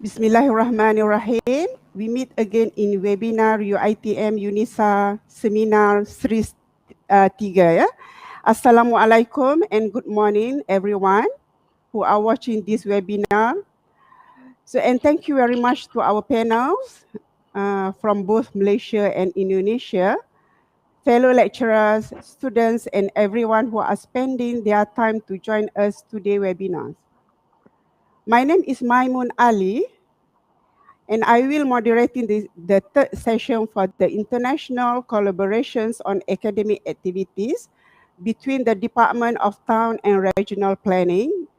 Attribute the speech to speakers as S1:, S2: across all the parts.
S1: Bismillahirrahmanirrahim. We meet again in webinar UITM UNISA Seminar Seri 3 ya. Assalamualaikum and good morning everyone who are watching this webinar. And thank you very much to our panels from both Malaysia and Indonesia, fellow lecturers, students, and everyone who are spending their time to join us today webinars. My name is Maimun Ali, and I will moderate the third session for the international collaborations on academic activities between the Department of Town and Regional Planning,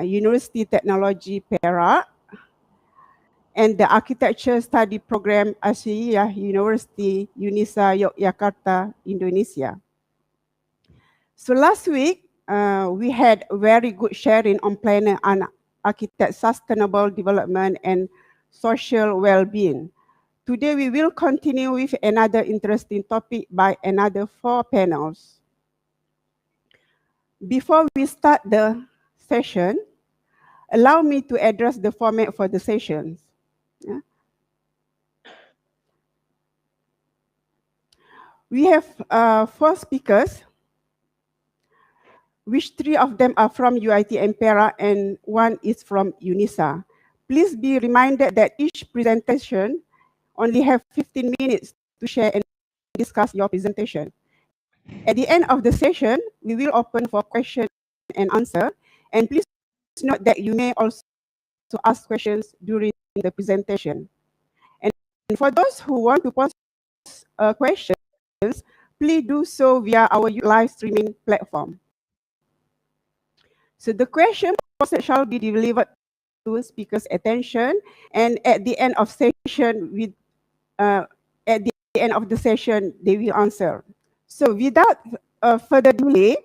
S1: University Technology Perak, and the Architecture Study Program Asyiah University UNISA Yogyakarta, Indonesia. So last week, we had very good sharing on planning and architect sustainable development and social well-being. Today, we will continue with another interesting topic by another 4 panels. Before we start the session, allow me to address the format for the sessions. Yeah. We have 4 speakers, which 3 of them are from UITM Perak and 1 is from UNISA. Please be reminded that each presentation only have 15 minutes to share and discuss your presentation. At the end of the session, we will open for question and answer. And please note that you may also ask questions during the presentation. And for those who want to post questions, please do so via our live streaming platform. So the question posted shall be delivered to speakers' attention, and at the end of session, they will answer. So without further delay,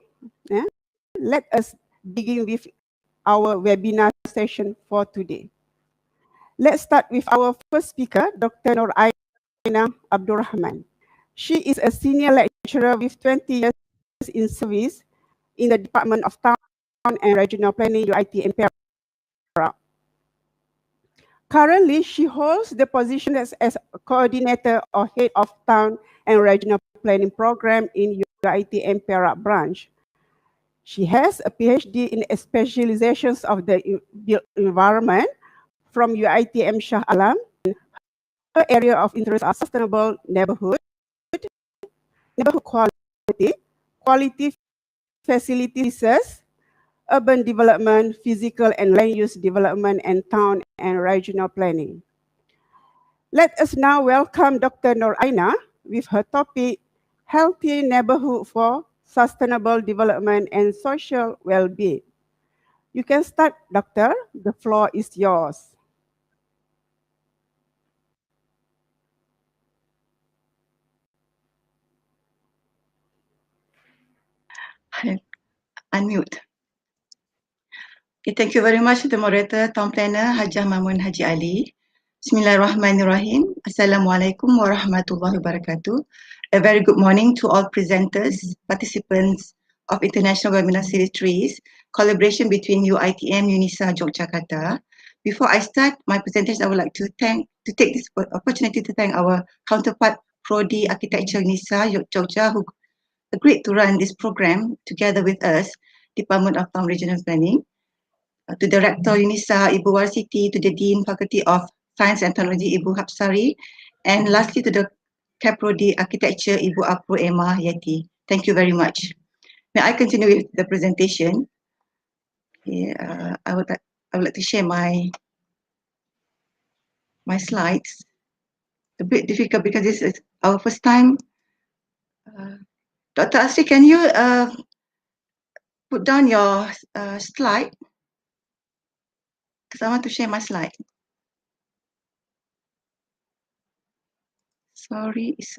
S1: let us begin with our webinar session for today. Let's start with our first speaker, Dr. Nur Aina Abdul Rahman. She is a senior lecturer with 20 years in service in the Department of Town and Regional Planning, UITM Perak. Currently, she holds the position as coordinator or head of Town and Regional Planning Program in UITM Perak branch. She has a PhD in specializations of the built environment from UITM Shah Alam. Her area of interest are sustainable neighborhood quality facilities, urban development, physical and land use development, and town and regional planning. Let us now welcome Dr. Nur Aina with her topic, Healthy Neighborhood for Sustainable Development and Social Well-being. You can start, Doctor. The floor is yours.
S2: Unmute. Okay, thank you very much to the moderator, Town Planner, Hajah Mamun Haji Ali. Bismillahirrahmanirrahim. Assalamualaikum warahmatullahi wabarakatuh. A very good morning to all presenters, participants of International Webinar Series 3, collaboration between UITM UNISA Yogyakarta. Before I start my presentation, I would like to take this opportunity to thank our counterpart, Prodi Architecture UNISA Jogja, who agreed to run this program together with us, Department of Town Regional Planning, to the Rector UNISA, Ibu Warsiti, to the Dean Faculty of Science and Technology, Ibu Hapsari, and lastly to the Caprodi Architecture, Ibu Apro Emma Yeti. Thank you very much. May I continue with the presentation? Okay, I would like to share my slides. A bit difficult because this is our first time. Dr. Asri, can you put down your slide? Because I want to share my slide. Sorry, it's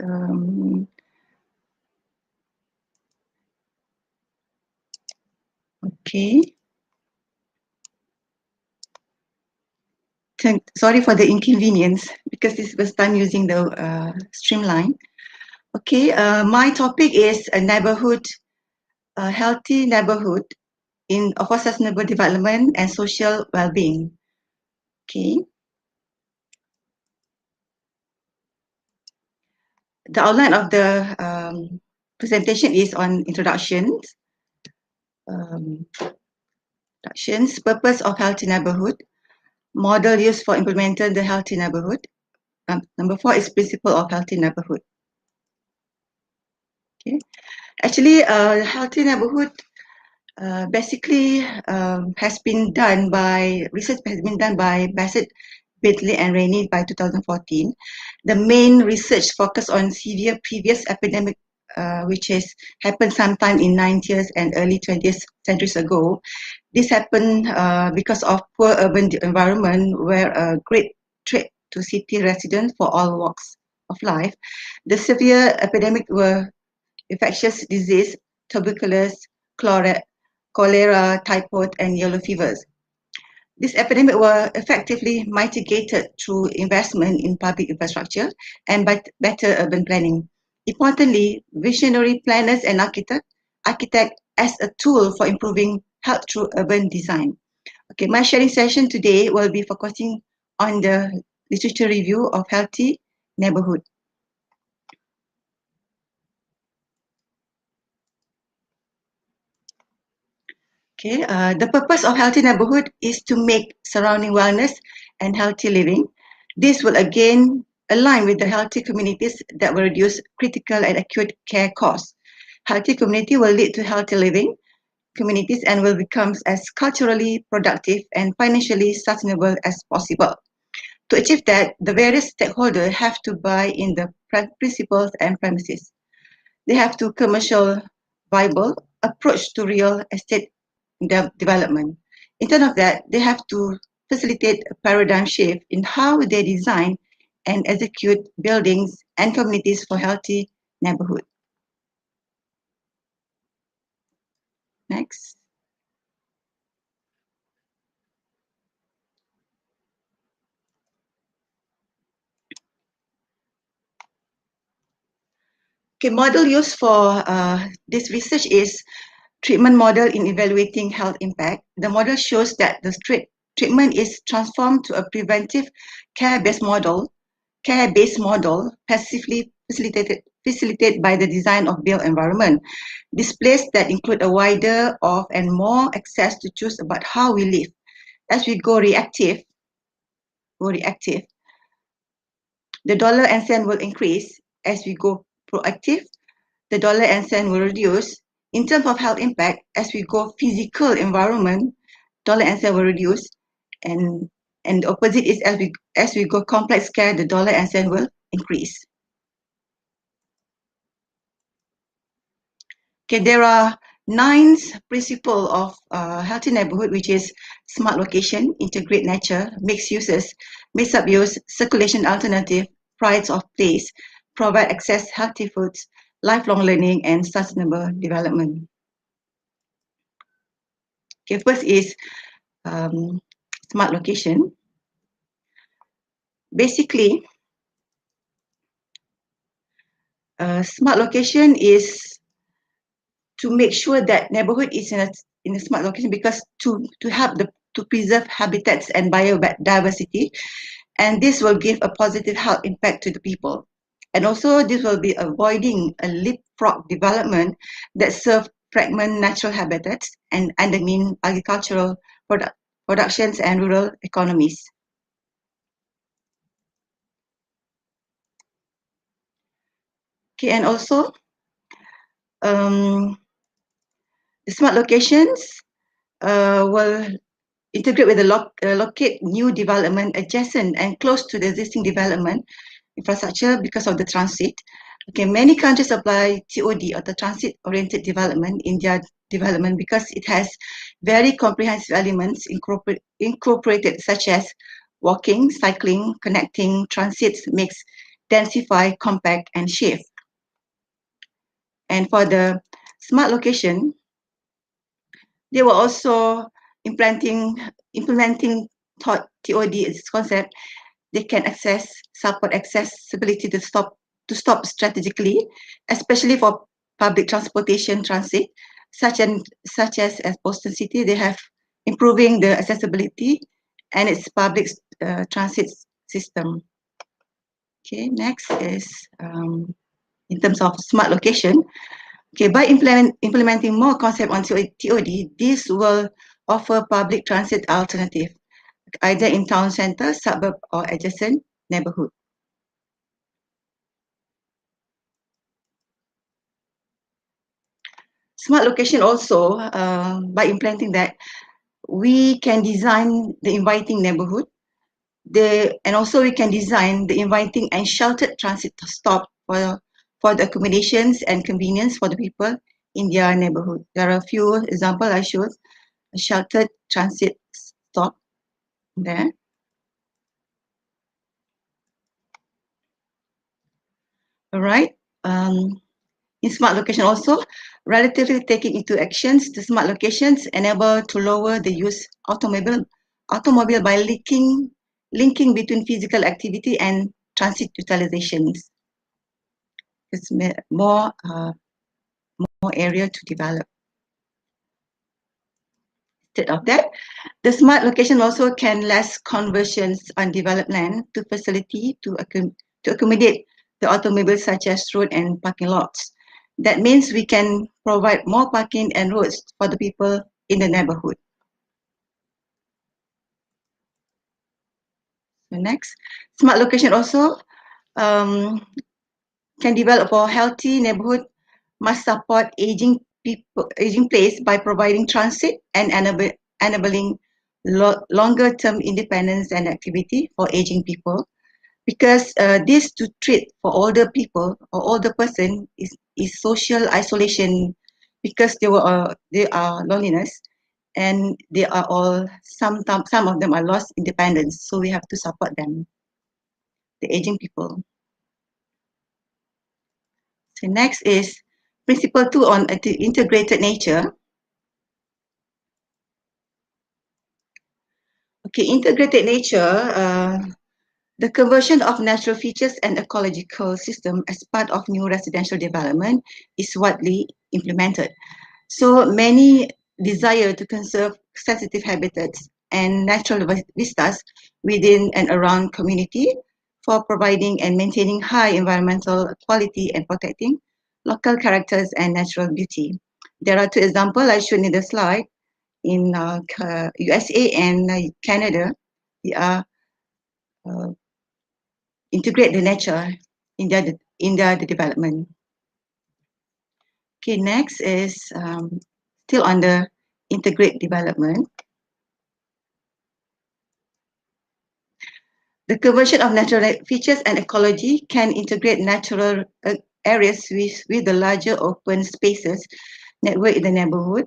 S2: Okay. Sorry for the inconvenience because this was done using the streamline. Okay, my topic is a neighborhood, a healthy neighborhood for sustainable development and social well-being. Okay, the outline of the presentation is on introductions. Introductions, purpose of healthy neighborhood, model used for implementing the healthy neighborhood. Number 4 is principle of healthy neighborhood. Okay, actually, healthy neighborhood basically has been done by Bassett, Bentley and Rainey by 2014. The main research focused on severe previous epidemic which has happened sometime in 90s and early 20th centuries ago. This happened because of poor urban environment where a great threat to city residents for all walks of life. The severe epidemic were infectious disease, tuberculosis, cholera, typhoid, and yellow fevers. This epidemic were effectively mitigated through investment in public infrastructure and by better urban planning. Importantly, visionary planners and architect as a tool for improving health through urban design. Okay, my sharing session today will be focusing on the literature review of healthy neighborhood. Okay, the purpose of healthy neighborhood is to make surrounding wellness and healthy living. This will again align with the healthy communities that will reduce critical and acute care costs. Healthy community will lead to healthy living communities and will become as culturally productive and financially sustainable as possible. To achieve that, the various stakeholders have to buy in the principles and premises. They have to commercial viable approach to real estate development. In terms of that, they have to facilitate a paradigm shift in how they design and execute buildings and communities for healthy neighborhood. Next. Okay, model used for this research is treatment model in evaluating health impact. The model shows that the treatment is transformed to a preventive care-based model, passively facilitated by the design of built environment. Displays that include a wider of and more access to choose about how we live. As we go reactive, the dollar and cent will increase. As we go proactive, the dollar and cent will reduce. In terms of health impact, as we go physical environment, dollar and cent will reduce. And the opposite is as we go complex care, the dollar and cent will increase. Okay, there are 9 principles of healthy neighborhood, which is smart location, integrate nature, mixed uses, mix-up use, circulation alternative, pride of place, provide access healthy foods, lifelong learning, and sustainable development. Okay, first is smart location. Basically, smart location is to make sure that neighborhood is in a smart location because to help to preserve habitats and biodiversity, and this will give a positive health impact to the people. And also this will be avoiding a leapfrog development that serve fragment natural habitats and undermine agricultural productions and rural economies. Okay, and also the smart locations will integrate with the locate new development adjacent and close to the existing development infrastructure because of the transit. Okay, many countries apply TOD or the transit-oriented development in their development because it has very comprehensive elements incorporated such as walking, cycling, connecting, transits, mix, densify, compact, and shift. And for the smart location, They were also implementing TOD concept. They can support accessibility to stop strategically, especially for public transportation transit, such as Boston City. They have improving the accessibility and its public transit system. Okay, next is in terms of smart location. Okay, by implementing more concept on TOD, this will offer public transit alternative, either in town center, suburb, or adjacent neighborhood. Smart location also, by implementing that, we can design the inviting neighborhood. And also we can design the inviting and sheltered transit stop for the accommodations and convenience for the people in their neighborhood. There are a few examples I showed. A sheltered transit stop there. All right. In smart location also, relatively taking into actions, the smart locations enable to lower the use automobile by linking between physical activity and transit utilizations. It's more area to develop. Instead of that, the smart location also can less conversions on developed land to facility to accommodate the automobiles such as road and parking lots. That means we can provide more parking and roads for the people in the neighborhood. So next, smart location also can develop for healthy neighborhood, must support aging place by providing transit and enabling longer term independence and activity for aging people, because this to treat for older people or older person is social isolation, because they are loneliness, and they are all some of them are lost independence, so we have to support them, the aging people. So next is principle 2 on integrated nature. Okay, integrated nature, the conversion of natural features and ecological system as part of new residential development is widely implemented. So many desire to conserve sensitive habitats and natural vistas within and around community for providing and maintaining high environmental quality and protecting local characters and natural beauty. There are two examples I shown in the slide. In USA and Canada, they are integrate the nature in their development. Okay, next is still on the integrate development. The conversion of natural features and ecology can integrate natural areas with the larger open spaces network in the neighborhood.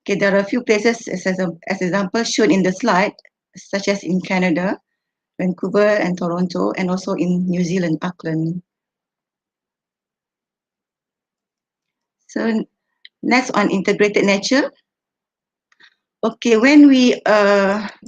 S2: Okay, there are a few places as example shown in the slide, such as in Canada, Vancouver and Toronto, and also in New Zealand, Auckland. So next on integrated nature. Okay, when we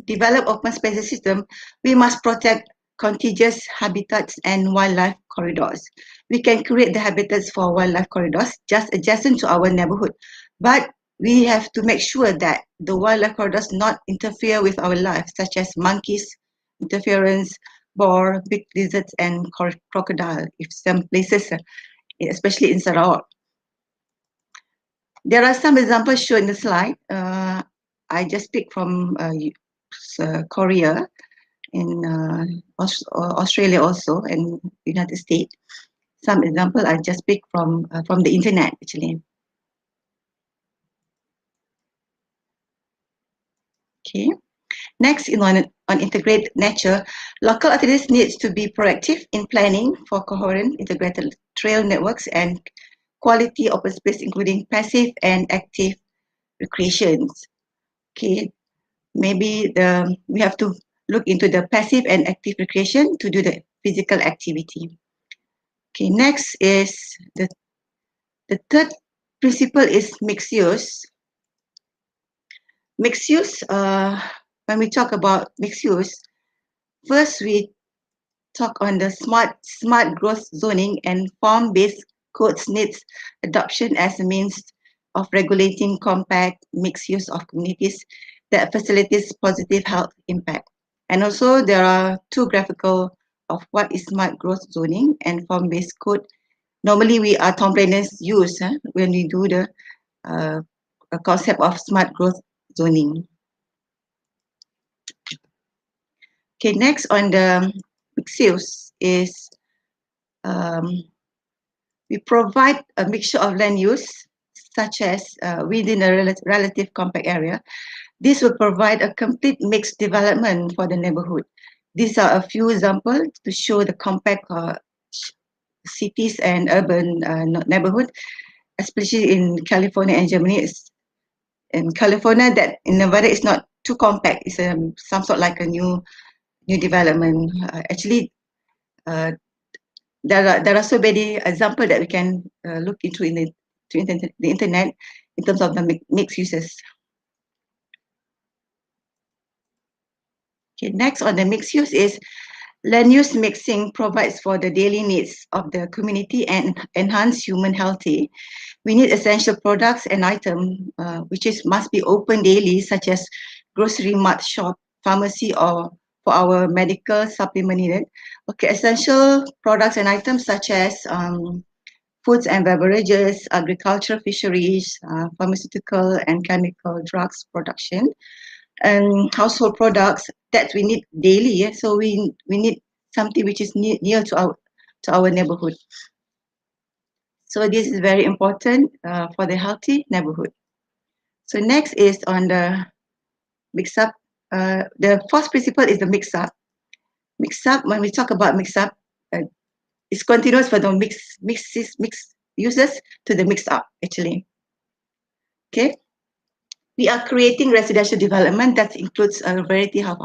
S2: develop open spaces system, we must protect contiguous habitats and wildlife corridors. We can create the habitats for wildlife corridors just adjacent to our neighborhood, but we have to make sure that the wildlife corridors not interfere with our life, such as monkeys, interference, boar, big lizards, and crocodile. If some places, especially in Sarawak. There are some examples shown in the slide. I just picked from Korea, in Australia also, and United States. Some example I just picked from the internet actually. Okay. Next, on integrated nature, local authorities needs to be proactive in planning for coherent integrated trail networks and quality open space, including passive and active recreations. Okay, maybe we have to look into the passive and active recreation to do the physical activity. Okay, next is the third principle is mixed use. Mixed use, when we talk about mixed use, first we talk on the smart growth zoning and farm-based codes needs adoption as a means of regulating compact mixed use of communities that facilitates positive health impact. And also there are two graphical of what is smart growth zoning and farm-based code. Normally we are town planners use when we do the concept of smart growth zoning. Okay, next on the mixed use is we provide a mixture of land use, such as within a relative compact area. This will provide a complete mixed development for the neighborhood. These are a few examples to show the compact cities and urban neighborhood, especially in California and Germany. In California, that in Nevada is not too compact. It's some sort like a new development. Actually, there are so many examples that we can look into in the internet in terms of the mixed uses. Okay, next on the mixed use is land use mixing provides for the daily needs of the community and enhance human healthy. We need essential products and items which must be open daily, such as grocery mart shop, pharmacy, or for our medical supplement needed. Okay, essential products and items such as foods and beverages, agriculture, fisheries, pharmaceutical and chemical drugs production, and household products that we need daily. Yeah? So we need something which is near to our neighborhood. So this is very important for the healthy neighborhood. So next is on the mix up. The first principle is the mix up. Mix up, when we talk about mix up, it's continuous for the mix uses to the mix up actually. Okay. We are creating residential development that includes a variety of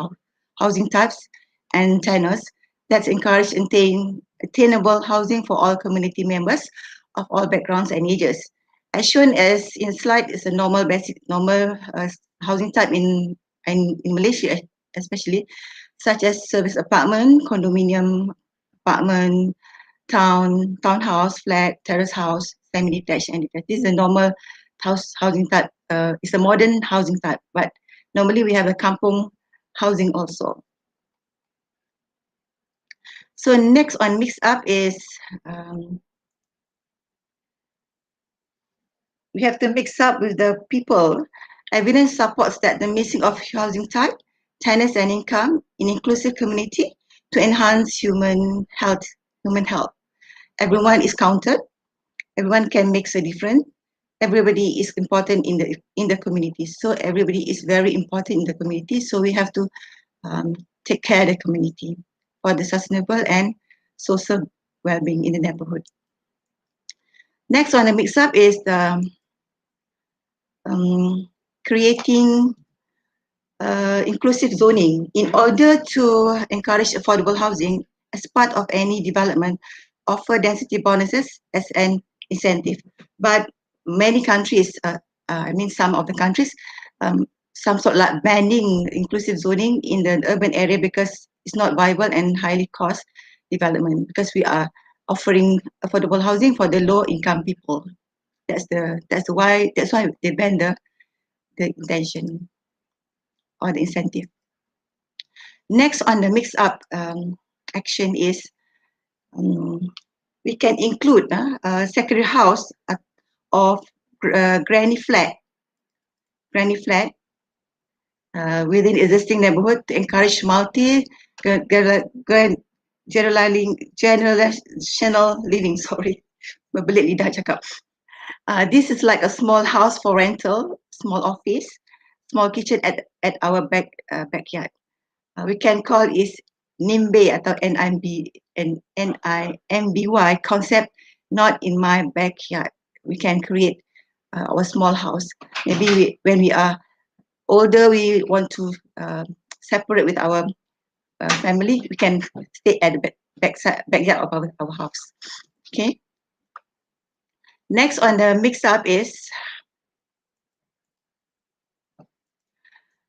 S2: housing types and tenures that encourage attainable housing for all community members of all backgrounds and ages. As shown as in slide, is a normal housing type in Malaysia, especially, such as service apartment, condominium apartment, townhouse, flat, terrace house, semi-detached and detached. This is a normal housing type. It's a modern housing type, but normally we have a kampung housing also. So next on mix up is we have to mix up with the people. Evidence supports that the mixing of housing type, tenants and income in inclusive community to enhance human health. Everyone is counted. Everyone can make a difference. Everybody is important in the community. So everybody is very important in the community. So we have to take care of the community for the sustainable and social well-being in the neighborhood. Next on the mix-up is the creating inclusive zoning in order to encourage affordable housing as part of any development. Offer density bonuses as an incentive, but many countries, some of the countries, some sort of like banning inclusive zoning in the urban area because it's not viable and highly cost development, because we are offering affordable housing for the low income people. That's why they ban the intention or the incentive. Next on the mix up action is we can include a secondary house of granny flat within existing neighborhood to encourage generational living. Sorry, berbelit lidah cakap. This is like a small house for rental, small office, small kitchen at our backyard. We can call it NIMBY atau NIMBY concept, not in my backyard. We can create our small house. Maybe when we are older, we want to separate with our family, we can stay at the backyard of our house. Okay. Next on the mix up is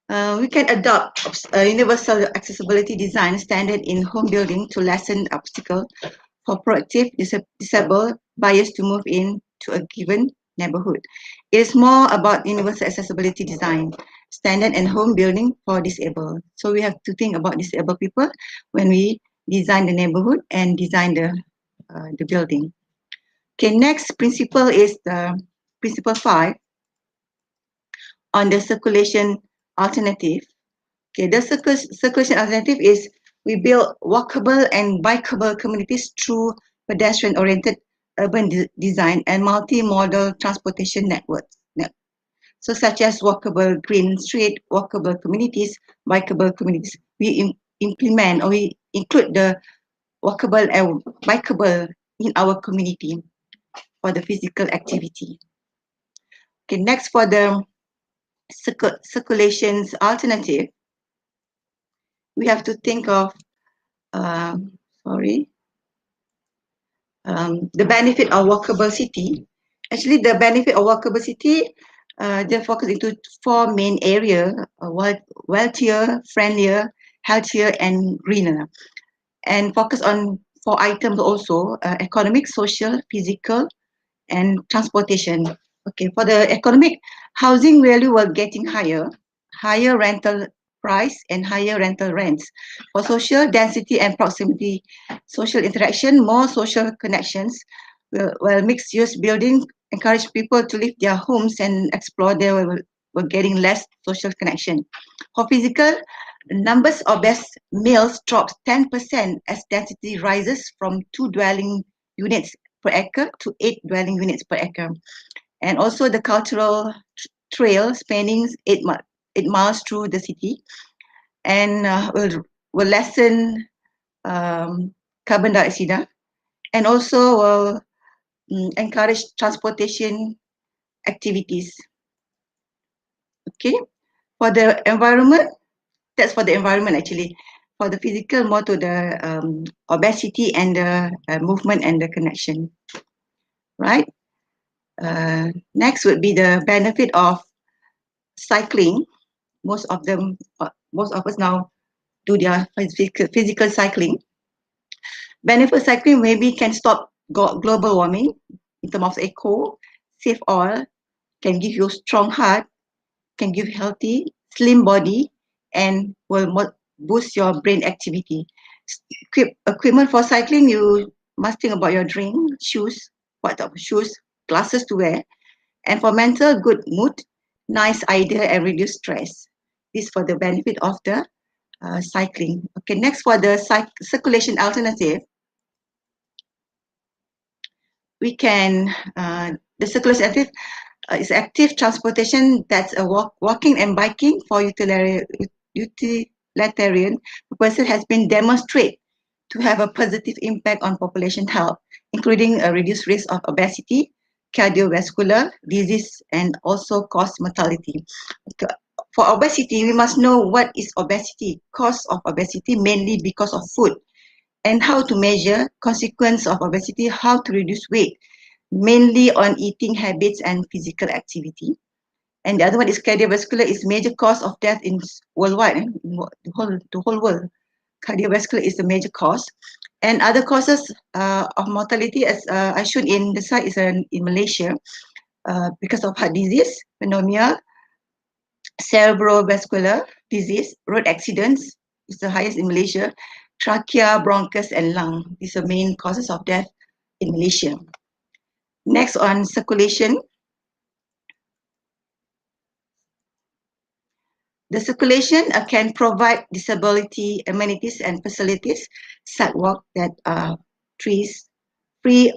S2: We can adopt a universal accessibility design standard in home building to lessen obstacle for proactive disabled buyers to move in to a given neighborhood. It is more about universal accessibility design standard and home building for disabled. So we have to think about disabled people when we design the neighborhood and design the building. Okay, next principle is the principle 5 on the circulation alternative. Okay, the circulation alternative is we build walkable and bikeable communities through pedestrian-oriented urban design and multimodal transportation networks. So such as walkable green street, walkable communities, bikeable communities. We implement or we include the walkable and bikeable in our community for the physical activity. Okay, next for the circulations alternative, we have to think of the benefit of walkable city. Actually, the benefit of walkable city, they focus into 4 main areas: wealthier, friendlier, healthier, and greener. And focus on 4 items also: economic, social, physical, and transportation. Okay, for the economic, housing value will getting higher rental price and higher rental rents. For social, density and proximity, social interaction, more social connections. Well, mixed use building encourage people to leave their homes and explore their were getting less social connection. For physical, numbers of best males drops 10% as density rises from 2 dwelling units per acre to 8 dwelling units per acre. And also the cultural trail spanning 8 miles through the city and will lessen carbon dioxide and also will encourage transportation activities. Okay, for the environment, that's for the environment actually. For the physical, more to the obesity and the movement and the connection, right? Next would be the benefit of cycling. Most of us now do their physical cycling. Benefit cycling maybe can stop global warming in terms of eco, save oil, can give you a strong heart, can give healthy, slim body, and will boost your brain activity. Equipment for cycling, you must think about your drink, shoes, what type of shoes, glasses to wear. And for mental good mood, nice idea and reduce stress. This for the benefit of the cycling. Okay, next for the circulation alternative, we can, the circulation alternative is active transportation, that's a walking and biking for utilitarian purposes has been demonstrated to have a positive impact on population health, including a reduced risk of obesity, cardiovascular disease, and also cause mortality. For obesity, we must know what is obesity. Cause of obesity mainly because of food, and how to measure consequence of obesity, how to reduce weight, mainly on eating habits and physical activity. And the other one is cardiovascular is major cause of death in worldwide, the whole world. Cardiovascular is the major cause. And other causes of mortality, as I showed in the slide, is in Malaysia because of heart disease, pneumonia, cerebrovascular disease, road accidents is the highest in Malaysia, trachea, bronchus, and lung. These are main causes of death in Malaysia. Next on circulation. The circulation can provide disability amenities and facilities, sidewalk that are trees, free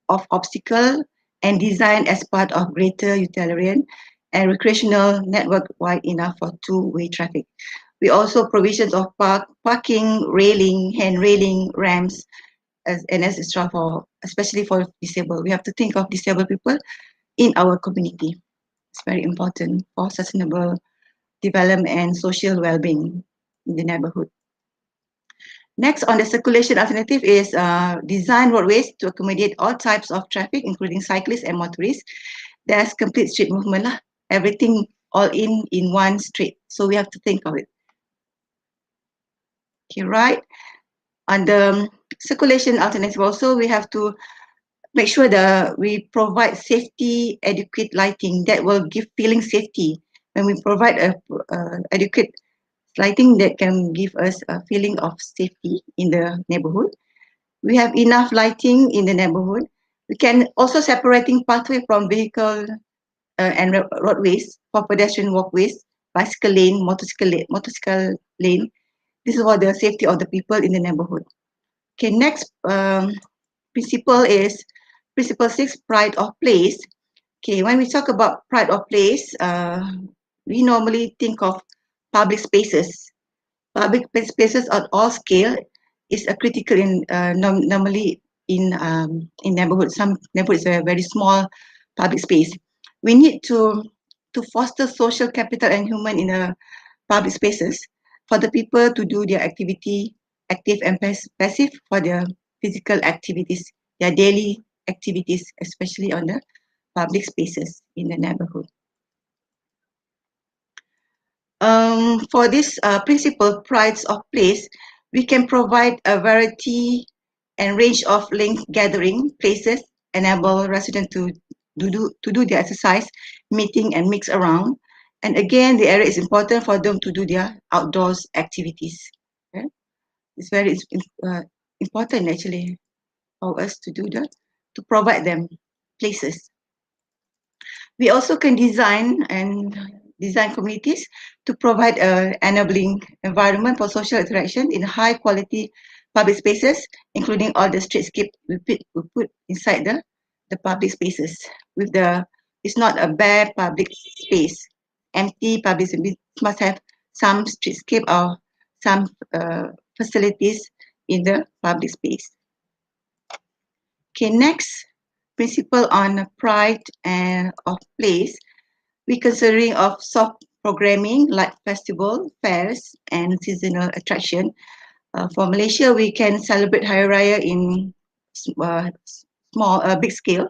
S2: of obstacle, and designed as part of greater utilitarian and recreational network wide enough for two-way traffic. We also provisions of parking, railing, hand railing, ramps, and extra for especially for disabled. We have to think of disabled people in our community. It's very important for sustainable development and social well-being in the neighborhood. Next on the circulation alternative is design roadways to accommodate all types of traffic, including cyclists and motorists. There's complete street movement. Everything all in one street. So we have to think of it. Okay, right. On the circulation alternative also, we have to make sure that we provide safety, adequate lighting that will give feeling safety. When we provide a adequate lighting that can give us a feeling of safety in the neighborhood. We have enough lighting in the neighborhood. We can also separating pathway from vehicle and roadways for pedestrian walkways, bicycle lane, motorcycle lane. This is for the safety of the people in the neighborhood. Okay, next principle is principle 6, pride of place. Okay, when we talk about pride of place, we normally think of public spaces. Public spaces on all scale is a critical in normally in neighborhoods. Some neighborhoods are very small public space. We need to foster social capital and human in the public spaces for the people to do their activity, active and passive for their physical activities, their daily activities, especially on the public spaces in the neighborhood. For this principle, prides of place, we can provide a variety and range of linked gathering places, enable residents to do their exercise, meeting and mix around. And again, the area is important for them to do their outdoors activities. Okay? It's very important actually for us to do that, to provide them places. We also can design communities to provide an enabling environment for social interaction in high quality public spaces, including all the streetscape we put inside the public spaces. It's not a bare public space, empty public space. Must have some streetscape or some facilities in the public space. Okay, next principle on pride of place. We considering of soft programming like festival, fairs, and seasonal attraction. For Malaysia, we can celebrate Hari Raya in big scale.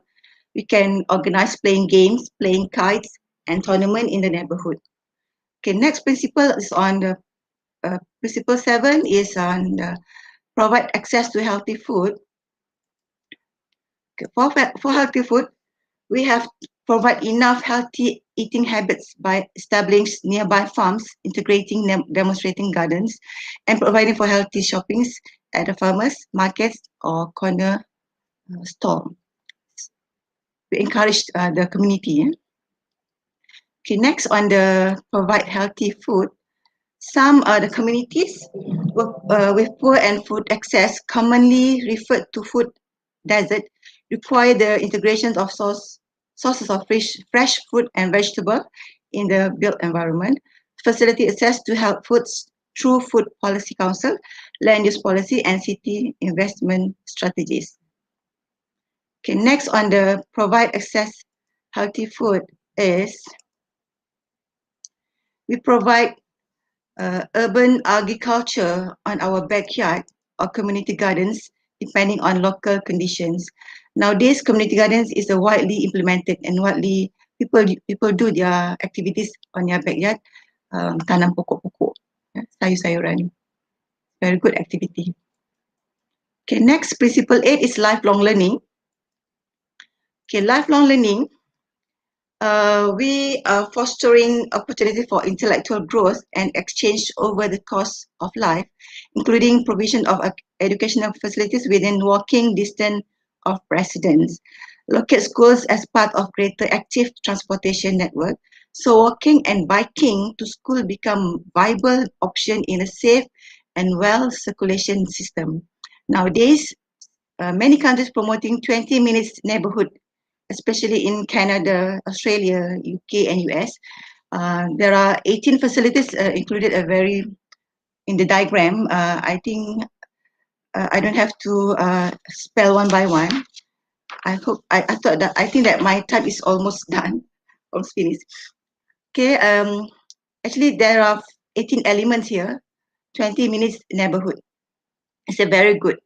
S2: We can organize playing games, playing kites, and tournament in the neighborhood. Okay, next principle is on the principle 7 is on the provide access to healthy food. Okay, for healthy food, we have provide enough healthy eating habits by establishing nearby farms, integrating demonstrating gardens, and providing for healthy shoppings at the farmers markets or corner store. We encourage the community. Okay, next on the provide healthy food. Some the communities with poor and food access, commonly referred to food desert, require the integration of sources of fresh fruit and vegetable in the built environment, facilitate access to health foods through Food Policy Council, land use policy, and city investment strategies. Okay, next on the provide access healthy food is we provide urban agriculture on our backyard or community gardens depending on local conditions. Nowadays, community gardens is a widely implemented and widely people do their activities on their backyard, tanam pokok-pokok, sayur-sayuran. Very good activity. Okay, next principle 8 is lifelong learning. Okay, lifelong learning. We are fostering opportunity for intellectual growth and exchange over the course of life, including provision of educational facilities within walking distance of residents. Locate schools as part of greater active transportation network. So walking and biking to school become viable option in a safe and well circulation system. Nowadays, many countries promoting 20 minutes neighborhood, especially in Canada, Australia, UK, and US. There are 18 facilities included in the diagram. I think I don't have to spell one by one. I think that my time is almost done, almost finished. Okay, actually there are 18 elements here, 20 minutes neighborhood. It's a very good.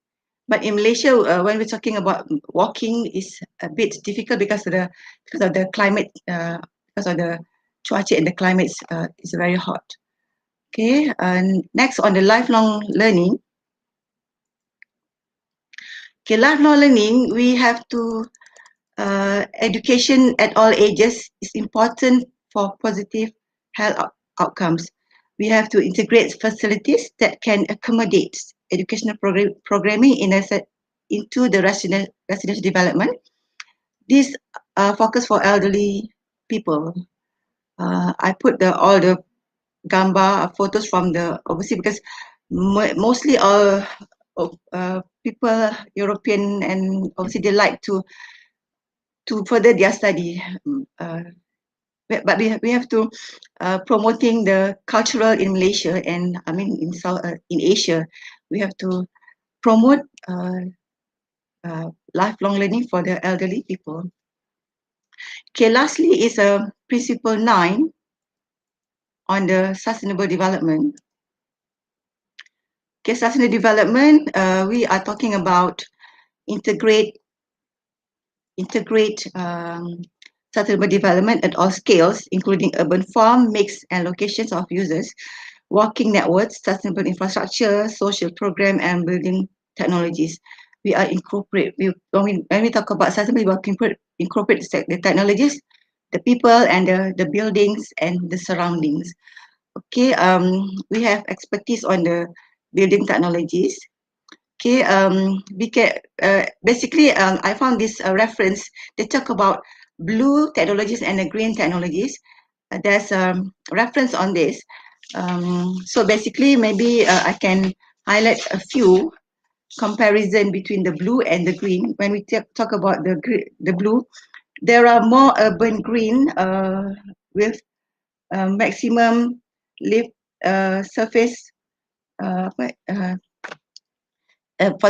S2: But in Malaysia, when we're talking about walking, is a bit difficult because of the climate, because of the cuaca and the climate is very hot. Okay, and next on the lifelong learning. Okay, lifelong learning, we have to education at all ages is important for positive health outcomes. We have to integrate facilities that can accommodate educational programming into the residential development. This focus for elderly people. I put all the gambar photos from the overseas because mostly all people, European and obviously they like to further their study. But we have to promoting the cultural in Malaysia and I mean in Asia, we have to promote lifelong learning for the elderly people. Okay, lastly is principle 9 on the sustainable development. Okay, sustainable development, we are talking about integrate sustainable development at all scales, including urban farm, mix and locations of users, walking networks, sustainable infrastructure, social program, and building technologies. We are when we talk about sustainable, we incorporate the technologies, the people, and the buildings and the surroundings. Okay, we have expertise on the building technologies. Okay, basically, I found this reference. They talk about blue technologies and the green technologies. There's a reference on this. So basically, maybe I can highlight a few comparison between the blue and the green. When we talk about the blue, there are more urban green with maximum lift surface for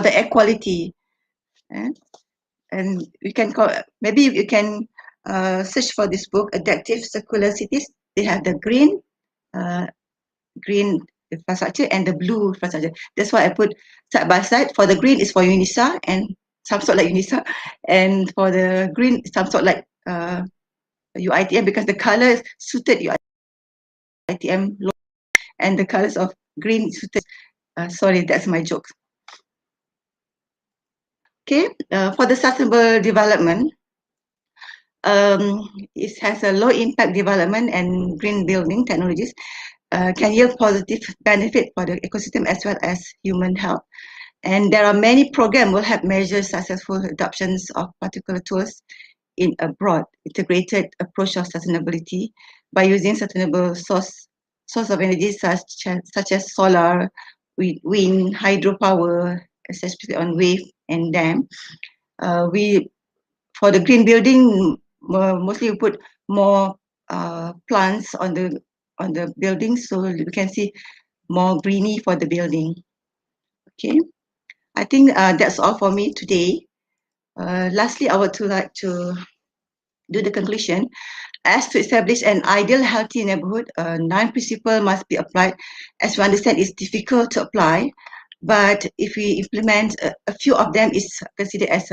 S2: the air quality. And we can call, maybe you can search for this book, Adaptive Circular Cities. They have the green infrastructure and the blue infrastructure. That's why I put side by side. For the green is for UNISA and some sort like UNISA, and for the green some sort like UITM because the colors suited UITM and the colors of green suited. Sorry, that's my joke. Okay, for the sustainable development, it has a low impact development and green building technologies can yield positive benefit for the ecosystem as well as human health. And there are many programs will help measure successful adoptions of particular tools in a broad integrated approach of sustainability by using sustainable source of energy such as solar, wind, hydropower, especially on wave and dam. For the green building, mostly we put more plants on the building so we can see more greeny for the building. Okay, I think that's all for me today. Lastly, I would like to do the conclusion. As to establish an ideal healthy neighborhood, 9 principles must be applied. As we understand, it's difficult to apply, but if we implement a few of them, is considered as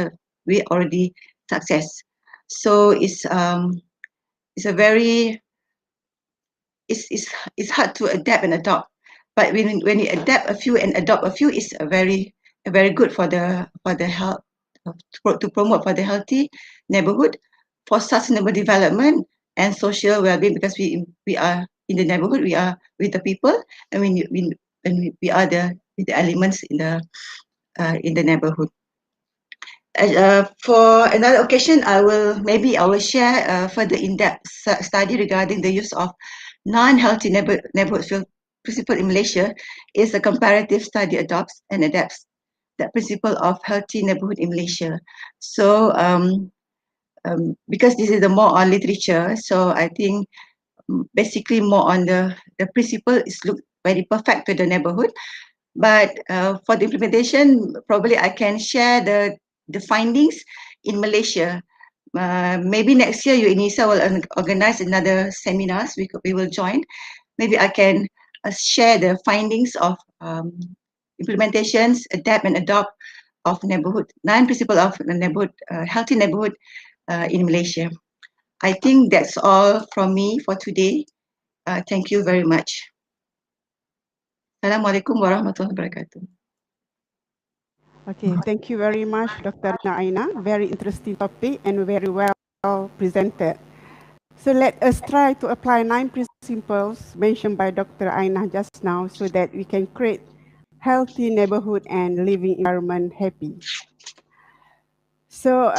S2: we already success. So it's a very it's hard to adapt and adopt, but when you adapt a few and adopt a few, is a very good for the health, to promote for the healthy neighborhood, for sustainable development and social well-being, because we are in the neighborhood, we are with the people, and we are with the elements in the neighborhood. For another occasion, I will share further in-depth study regarding the use of non-healthy neighborhood principle in Malaysia. Is a comparative study adopts and adapts that principle of healthy neighborhood in Malaysia. So because this is the more on literature, so I think basically more on the principle is look very perfect to the neighborhood. But for the implementation, probably I can share the findings in Malaysia. Maybe next year UNISA will organize another seminars. We will join. Maybe I can share the findings of implementations, adapt and adopt of neighborhood 9 principles of neighborhood healthy neighborhood in Malaysia. I think that's all from me for today. Thank you very much. Assalamualaikum warahmatullahi wabarakatuh.
S1: Okay, thank you very much, Dr. Naina. Very interesting topic and very well presented. So let us try to apply 9 principles mentioned by Dr. Aina just now so that we can create healthy neighborhood and living environment happy. So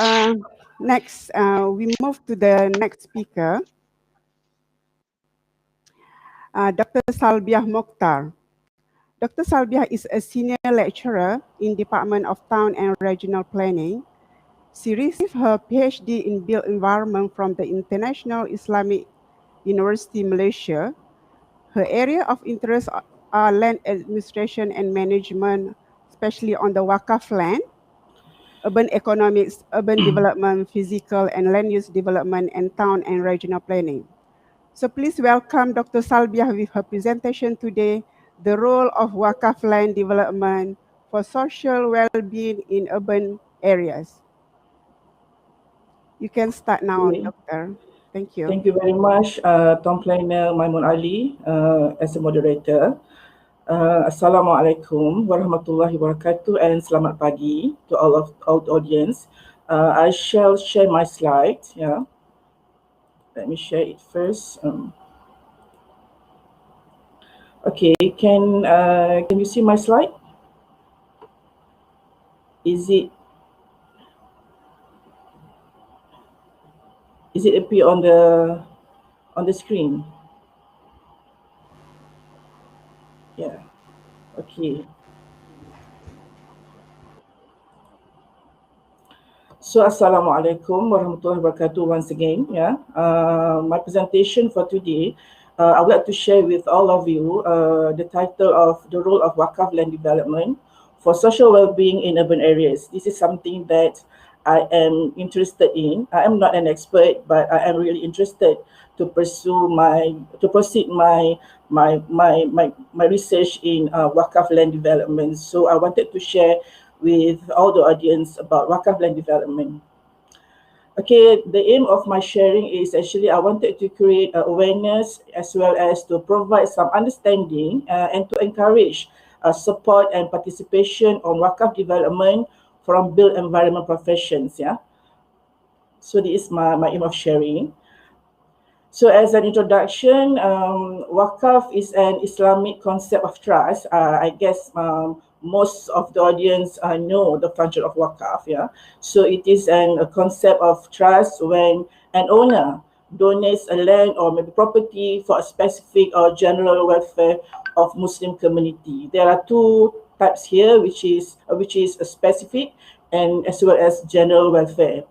S1: next, we move to the next speaker, Dr. Salbiah Mokhtar. Dr. Salbiah is a senior lecturer in Department of Town and Regional Planning. She received her PhD in Built Environment from the International Islamic University, Malaysia. Her area of interest are land administration and management, especially on the Wakaf land, urban economics, urban development, physical and land use development, and town and regional planning. So please welcome Dr. Salbiah with her presentation today, the role of Wakaf land development for social well-being in urban areas. You can start now,
S3: Okay.
S1: Doctor. Thank you.
S3: Thank you very much, Tom Planner Maimun Ali, as a moderator. Assalamualaikum warahmatullahi wabarakatuh and selamat pagi to all the audience. I shall share my slides. Yeah, let me share it first. Okay, can you see my slide? Is it appear on the screen? Yeah. Okay. So, Assalamualaikum warahmatullahi wabarakatuh once again. Yeah, my presentation for today, I would like to share with all of you the title of the role of Wakaf land development for social well-being in urban areas. This is something that I am interested in. I am not an expert, but I am really interested to proceed my research in Wakaf land development. So I wanted to share with all the audience about Wakaf land development. Okay, the aim of my sharing is actually I wanted to create awareness as well as to provide some understanding and to encourage support and participation on Wakaf development from built environment professions. Yeah, so this is my aim of sharing. So as an introduction, Wakaf is an Islamic concept of trust. I guess most of the audience know the function of Wakaf. Yeah, so it is a concept of trust when an owner donates a land or maybe property for a specific or general welfare of Muslim community. There are two types here, which is a specific and as well as general welfare.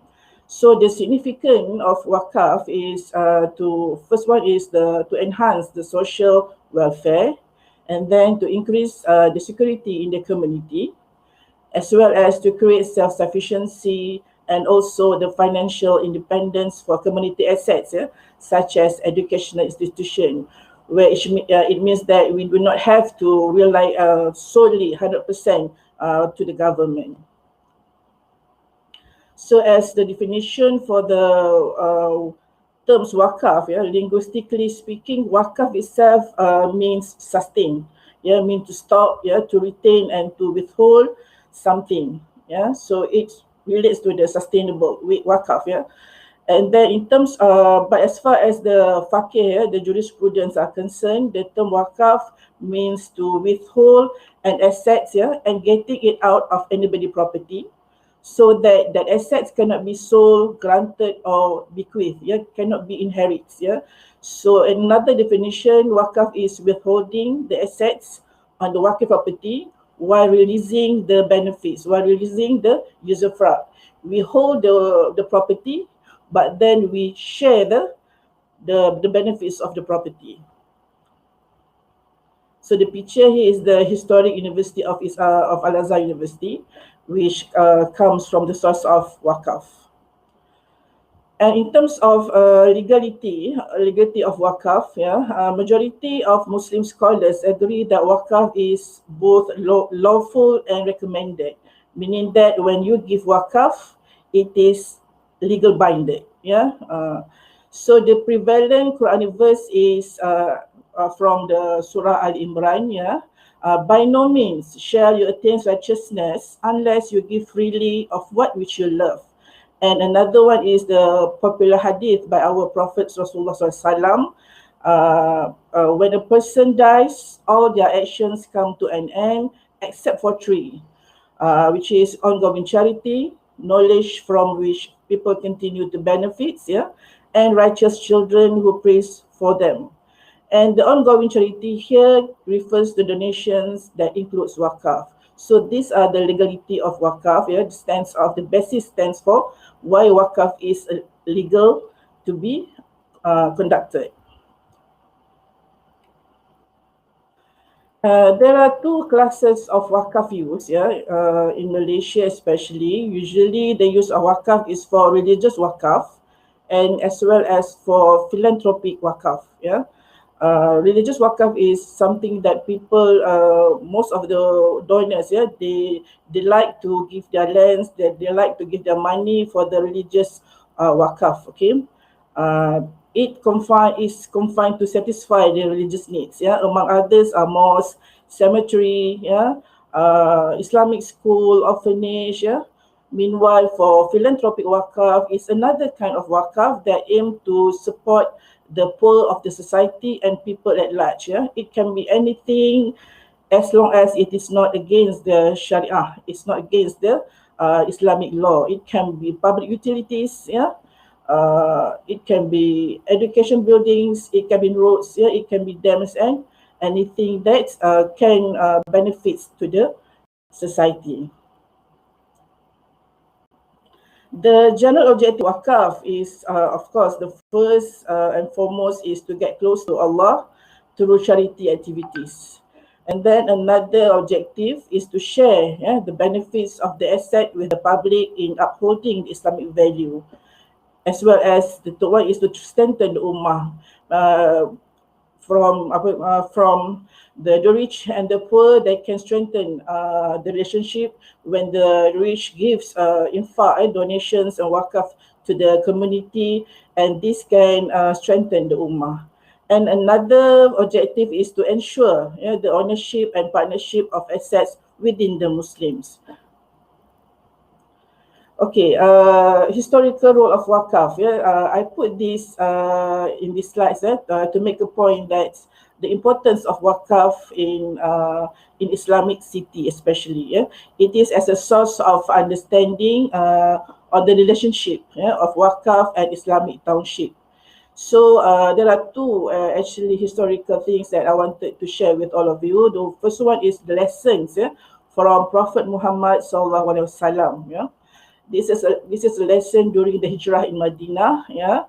S3: So the significance of Wakaf is first one is to enhance the social welfare, and then to increase the security in the community, as well as to create self-sufficiency and also the financial independence for community assets, such as educational institution, where it means that we do not have to rely solely 100% to the government. So as the definition for the terms wakaf, linguistically speaking, wakaf itself means sustain, mean to stop, to retain and to withhold something. So it relates to the sustainable wakaf. And then in terms but as far as the faqih, the jurisprudence are concerned, the term wakaf means to withhold an asset, and getting it out of anybody property, so that assets cannot be sold, granted or bequeathed, cannot be inherited. So another definition, wakaf is withholding the assets on the wakaf property while releasing the benefits, while releasing the usufruct. We hold the property, but then we share the benefits of the property. So the picture here is the historic university of Al-Azhar University, which comes from the source of wakaf. And in terms of legality of wakaf, majority of Muslim scholars agree that wakaf is both lawful and recommended, meaning that when you give wakaf, it is legal binded. So the prevalent Quranic verse is from the Surah Al-Imran, yeah. By no means shall you attain righteousness unless you give freely of what which you love. And another one is the popular hadith by our Prophet Rasulullah SAW. When a person dies, all their actions come to an end except for three, which is ongoing charity, knowledge from which people continue to benefit, yeah, and righteous children who praise for them. And the ongoing charity here refers to donations that includes wakaf. So these are the legality of wakaf. Yeah, the basis stands for why wakaf is legal to be conducted. There are two classes of wakaf use, yeah, in Malaysia especially. Usually the use of wakaf is for religious wakaf and as well as for philanthropic wakaf, yeah. Religious wakaf is something that people, most of the donors, yeah, they like to give their lands, they like to give their money for the religious wakaf, okay. It is confined to satisfy the religious needs, yeah. Among others are mosque, cemetery, yeah, Islamic school, orphanage, yeah. Meanwhile, for philanthropic wakaf is another kind of wakaf that aim to support the poor of the society and people at large. Yeah, it can be anything as long as it is not against the Sharia, it's not against the Islamic law. It can be public utilities. Yeah, it can be education buildings. It can be roads. Yeah, it can be dams and anything that can benefits to the society. The general objective of wakaf is, of course, the first and foremost is to get close to Allah through charity activities. And then another objective is to share, yeah, the benefits of the asset with the public in upholding the Islamic value, as well as the third one is to strengthen the ummah. From the rich and the poor, they can strengthen the relationship when the rich gives infaq, donations and wakaf to the community, and this can strengthen the ummah. And another objective is to ensure, yeah, the ownership and partnership of assets within the Muslims. Okay, historical role of wakaf. Yeah, I put this in this slides to make a point that the importance of wakaf in Islamic city, especially. Yeah, it is as a source of understanding on the relationship, yeah, of wakaf and Islamic township. So there are two actually historical things that I wanted to share with all of you. The first one is the lessons, yeah, from Prophet Muhammad Sallallahu Alaihi Wasallam. Yeah. This is a lesson during the hijrah in Medina, yeah,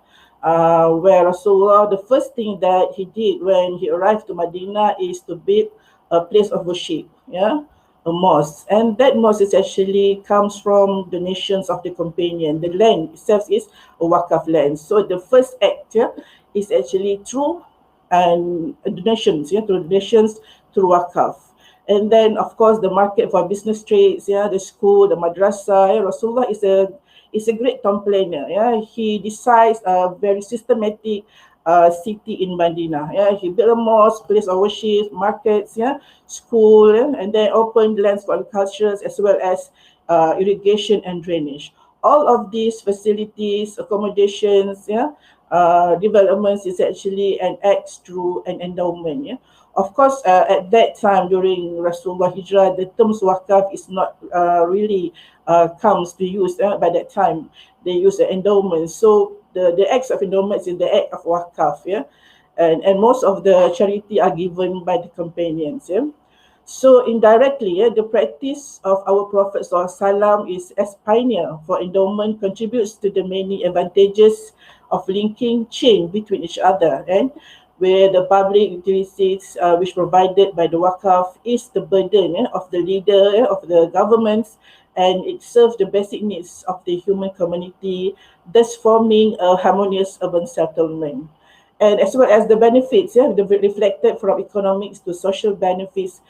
S3: where Rasulullah, the first thing that he did when he arrived to Medina is to build a place of worship, yeah, a mosque, and that mosque is actually comes from donations of the companion. The land itself is a wakaf land. So the first act, yeah, is actually through donations, yeah, through donations through wakaf. And then, of course, the market for business trades, yeah, the school, the madrasa. Yeah, Rasulullah is a great town planner. Yeah, he decides a very systematic city in Medina. Yeah, he built a mosque, place of worship, markets, yeah, school, yeah, and then opened lands for agriculture as well as irrigation and drainage. All of these facilities, accommodations, yeah, developments is actually an act through an endowment. Yeah. Of course, at that time during Rasulullah Hijrah, the terms wakaf is not really comes to use. By that time, they use the endowment. So the acts of endowment is the act of wakaf, yeah, and most of the charity are given by the companions, yeah. So indirectly, yeah, the practice of our Prophet SAW is as pioneer for endowment contributes to the many advantages of linking chain between each other, and where the public utilities which provided by the wakaf is the burden, of the leader, of the governments, and it serves the basic needs of the human community, thus forming a harmonious urban settlement. And as well as the benefits, reflected from economics to social benefits,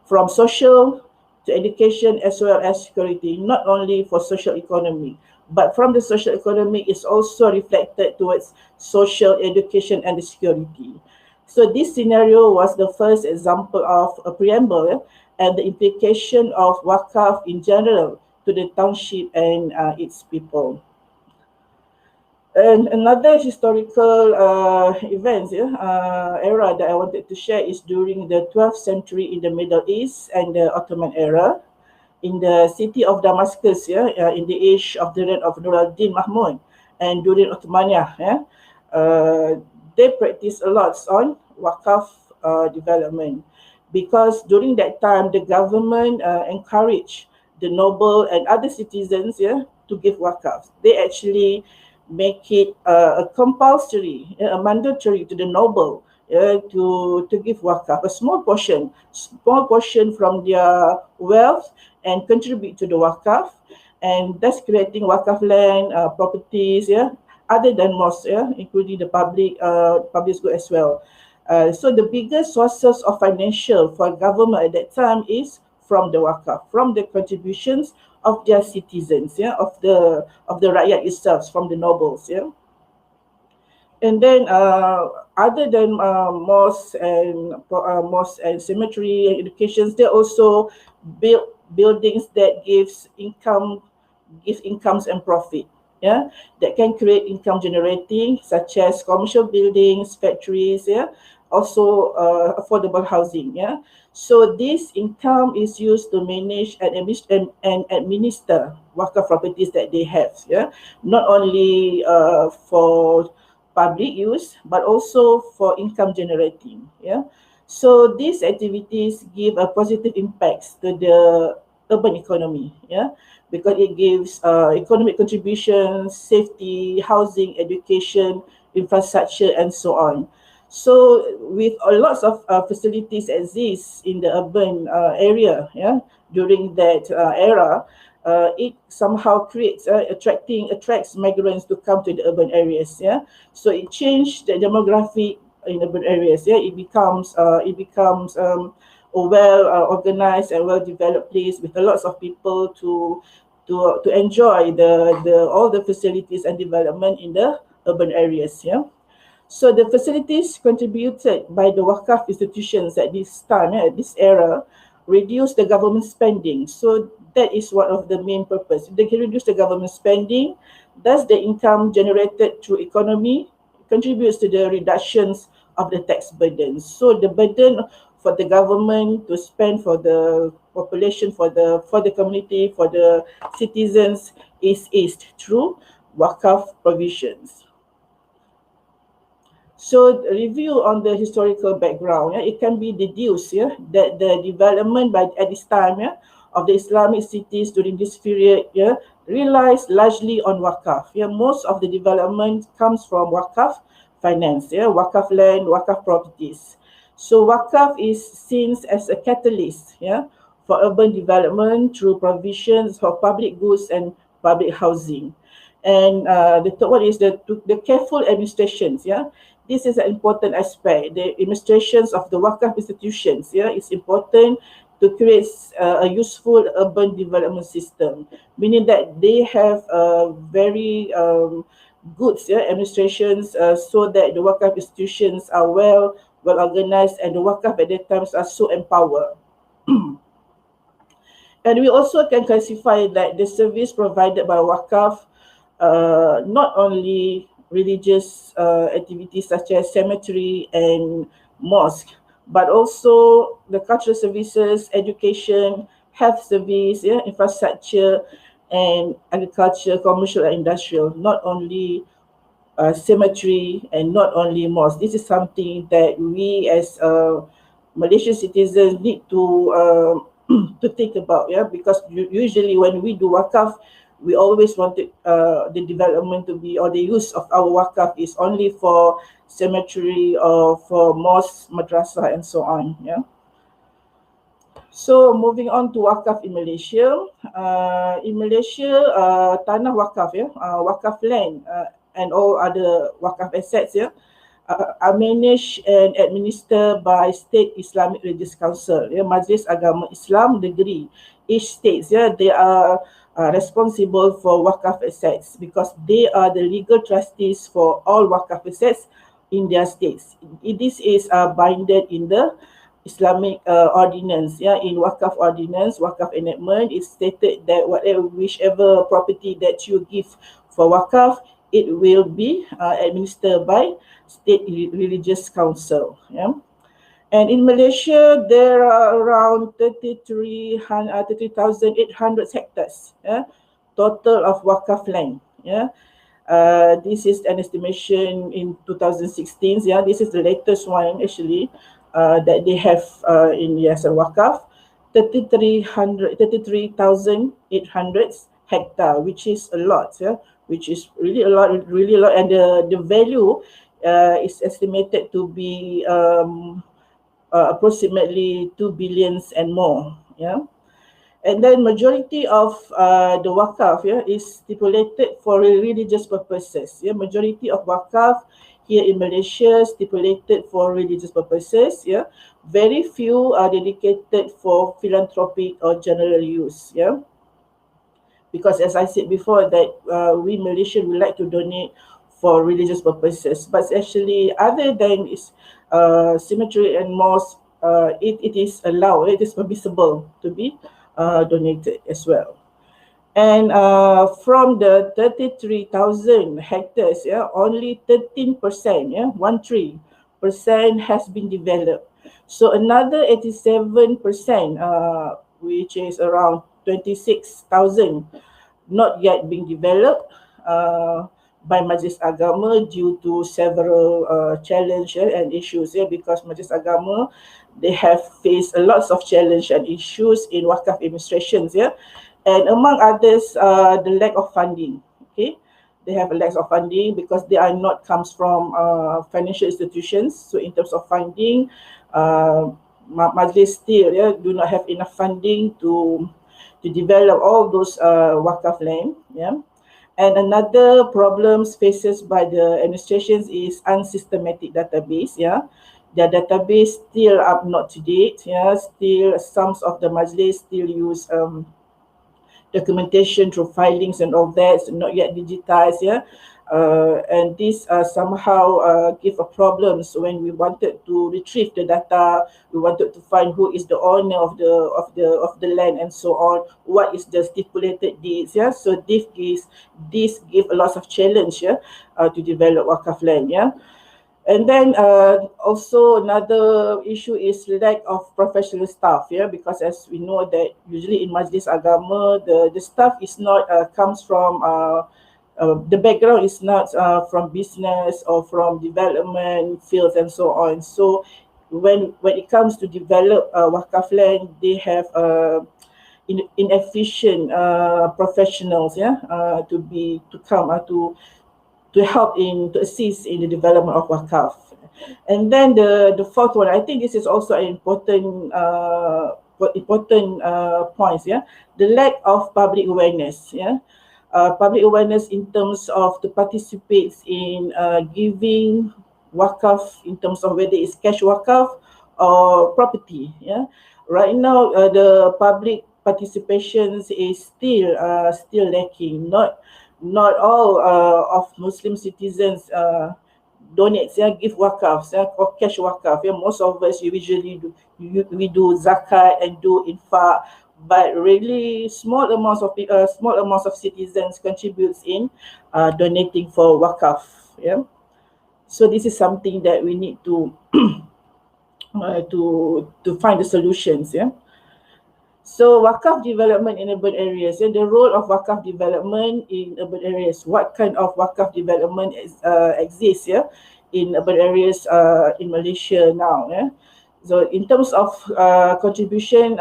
S3: from social to education as well as security, not only for social economy, but from the social economic is also reflected towards social education and the security. So this scenario was the first example of a preamble and the implication of wakaf in general to the township and its people. And another historical event, era that I wanted to share is during the 12th century in the Middle East and the Ottoman era. In the city of Damascus, in the age of the reign of Nur al-Din Mahmud and during Ottomaniyah, they practice a lot on wakaf development, because during that time the government encouraged the noble and other citizens to give wakaf. They actually make it a compulsory, a mandatory to the noble to give wakaf, a small portion from their wealth and contribute to the wakaf, and that's creating wakaf land, properties, other than mosque, including the public school as well. So the biggest sources of financial for government at that time is from the wakaf, from the contributions of their citizens, of the rakyat itself, from the nobles, And then, other than mosques and cemetery and educations, they also build buildings that gives incomes and profit. That can create income generating, such as commercial buildings, factories. Also affordable housing. So this income is used to manage and administer wakaf properties that they have. Not only for public use, but also for income generating. So these activities give a positive impacts to the urban economy, because it gives economic contributions, safety, housing, education, infrastructure, and so on. So with lots of facilities exist in the urban area, during that era, it somehow creates attracts migrants to come to the urban areas. So it changed the demographic in urban areas. It becomes a well organized and well developed place with a lots of people to enjoy the all the facilities and development in the urban areas. So the facilities contributed by the wakaf institutions at this time, at this era, reduce the government spending. So that is one of the main purpose. They can reduce the government spending, thus the income generated through economy contributes to the reductions of the tax burden. So the burden for the government to spend for the population, for the community, for the citizens is eased through wakaf provisions. So review on the historical background, it can be deduced that the development at this time of the Islamic cities during this period relies largely on wakaf. Most of the development comes from wakaf finance, wakaf land, wakaf properties. So wakaf is seen as a catalyst for urban development through provisions for public goods and public housing. And the third one is the careful administrations. This is an important aspect. The administrations of the wakaf institutions, is important to create a useful urban development system, meaning that they have very good administrations, so that the wakaf institutions are well organized, and the wakaf at that times are so empowered. And we also can classify that the service provided by wakaf, not only religious activities such as cemetery and mosque, but also the cultural services, education, health service, infrastructure, and agriculture, commercial and industrial, not only cemetery and not only mosque. This is something that we as Malaysian citizens need to to think about, because usually when we do wakaf, we always wanted the development to be, or the use of our wakaf is only for cemetery or for mosque, madrasah, and so on. So moving on to wakaf in Malaysia. Tanah wakaf, wakaf land and all other wakaf assets, are managed and administered by State Islamic Religious Council, Majlis Agama Islam Negeri. Each states, they are responsible for Wakaf assets, because they are the legal trustees for all Wakaf assets in their states. This is binded in the Islamic ordinance. In Wakaf ordinance, Wakaf enactment, is stated that whichever property that you give for Wakaf, it will be administered by state religious council. And in Malaysia, there are around 33,800 hectares total of Wakaf land. This is an estimation in 2016. This is the latest one actually that they have in Yayasan Wakaf. 33,800 hectare, which is a lot. Which is really a lot, and the value is estimated to be approximately 2 billions and more. And then majority of the Wakaf is stipulated for religious purposes. Majority of Wakaf here in Malaysia stipulated for religious purposes. Very few are dedicated for philanthropic or general use. Because as I said before, that we Malaysians would like to donate for religious purposes, but actually other than cemetery and mosque, it is allowed, it is permissible to be donated as well. And from the 33,000 hectares, only 13%, 13% has been developed. So another 87%, which is around 26,000, not yet being developed by Majlis Agama due to several challenges and issues. Because Majlis Agama, they have faced a lot of challenges and issues in Wakaf administrations. And among others, the lack of funding. They have a lack of funding because they are not comes from financial institutions. So in terms of funding, Majlis still do not have enough funding to develop all those Wakaf land. And another problems faces by the administrations is unsystematic database. Their database still up not to date. Still some of the Majlis still use documentation through filings and all that, so not yet digitized. And this somehow give a problem. So when we wanted to retrieve the data, we wanted to find who is the owner of the land and so on, what is the stipulated deeds. So this give a lot of challenge to develop Wakaf land. And then also another issue is lack of professional staff. Because as we know that usually in Majlis Agama, the staff is not comes from the background is not from business or from development fields and so on. So when it comes to develop Wakaf land, they have inefficient professionals to help to assist in the development of Wakaf. And then the fourth one, I think this is also an important points. The lack of public awareness. Public awareness in terms of to participate in giving Wakaf, in terms of whether it's cash Wakaf or property. Right now the public participation is still lacking. Not all of Muslim citizens donate, give wakaf, or cash wakaf. Most of us usually do zakat and do infaq, but really small amounts of citizens contributes in donating for wakaf. So this is something that we need to to find the solutions. So Wakaf development in urban areas, and the role of Wakaf development in urban areas. What kind of Wakaf development exists in urban areas in Malaysia now? So in terms of contribution,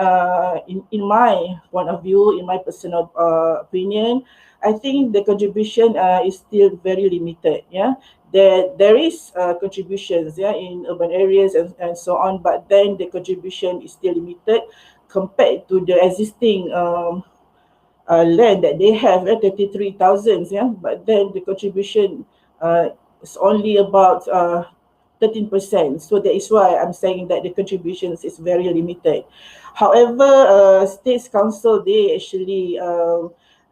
S3: in my point of view, in my personal opinion, I think the contribution is still very limited. There is contributions in urban areas and so on, but then the contribution is still limited compared to the existing land that they have, 33,000, but then the contribution is only about 13%. So that is why I'm saying that the contributions is very limited. However, States Council, they actually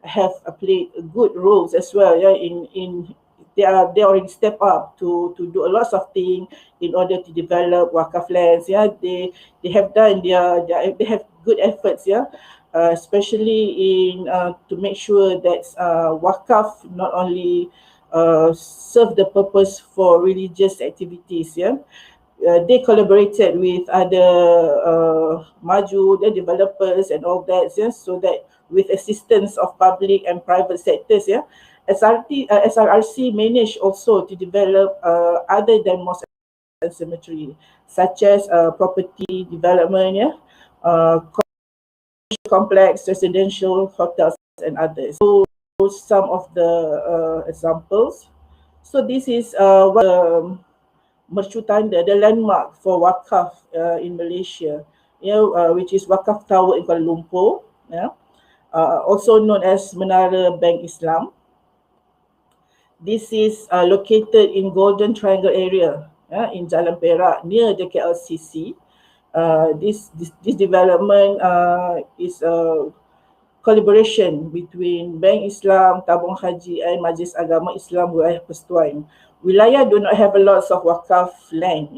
S3: have played good roles as well. Yeah, in they already step up to do a lot of things in order to develop wakaf lands. Yeah, they have done they have good efforts. Yeah, especially in to make sure that wakaf not only serve the purpose for religious activities. Yeah, they collaborated with other maju the developers and all that, yeah, so that with assistance of public and private sectors, yeah, SRRC managed also to develop other than mosque and cemetery, such as property development, yeah, complex, residential, hotels, and others. So some of the examples. So this is mercutanda, the landmark for wakaf in Malaysia, which is Wakaf Tower in Kuala Lumpur, also known as Menara Bank Islam. This is located in Golden Triangle area in Jalan Perak near the KLCC. This development is a collaboration between Bank Islam, Tabung Haji and Majlis Agama Islam Wilayah Persekutuan. Wilayah do not have a lot of wakaf land,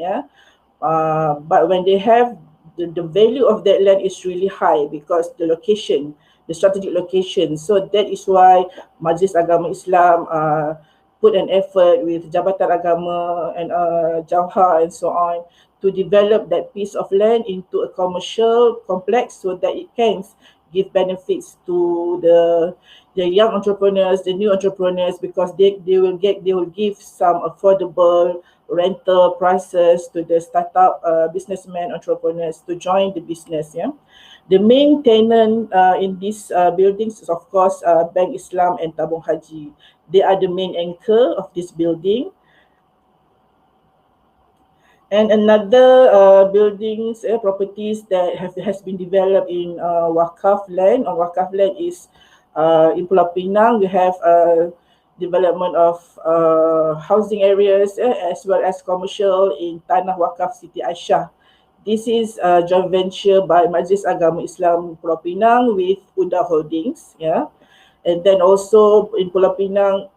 S3: but when they have the value of that land is really high because the location, the strategic location. So that is why Majlis Agama Islam put an effort with Jabatan Agama and Jauhar and so on to develop that piece of land into a commercial complex so that it can give benefits to the young entrepreneurs, the new entrepreneurs, because they will give some affordable rental prices to the startup businessmen, entrepreneurs to join the business. Yeah, the main tenant in these buildings is of course Bank Islam and Tabung Haji. They are the main anchor of this building. And another buildings, properties that has been developed in wakaf land is in Pulau Pinang. We have development of housing areas as well as commercial in Tanah Wakaf Siti Aisyah. This is a joint venture by Majlis Agama Islam Pulau Pinang with Uda Holdings. Yeah, and then also in Pulau Pinang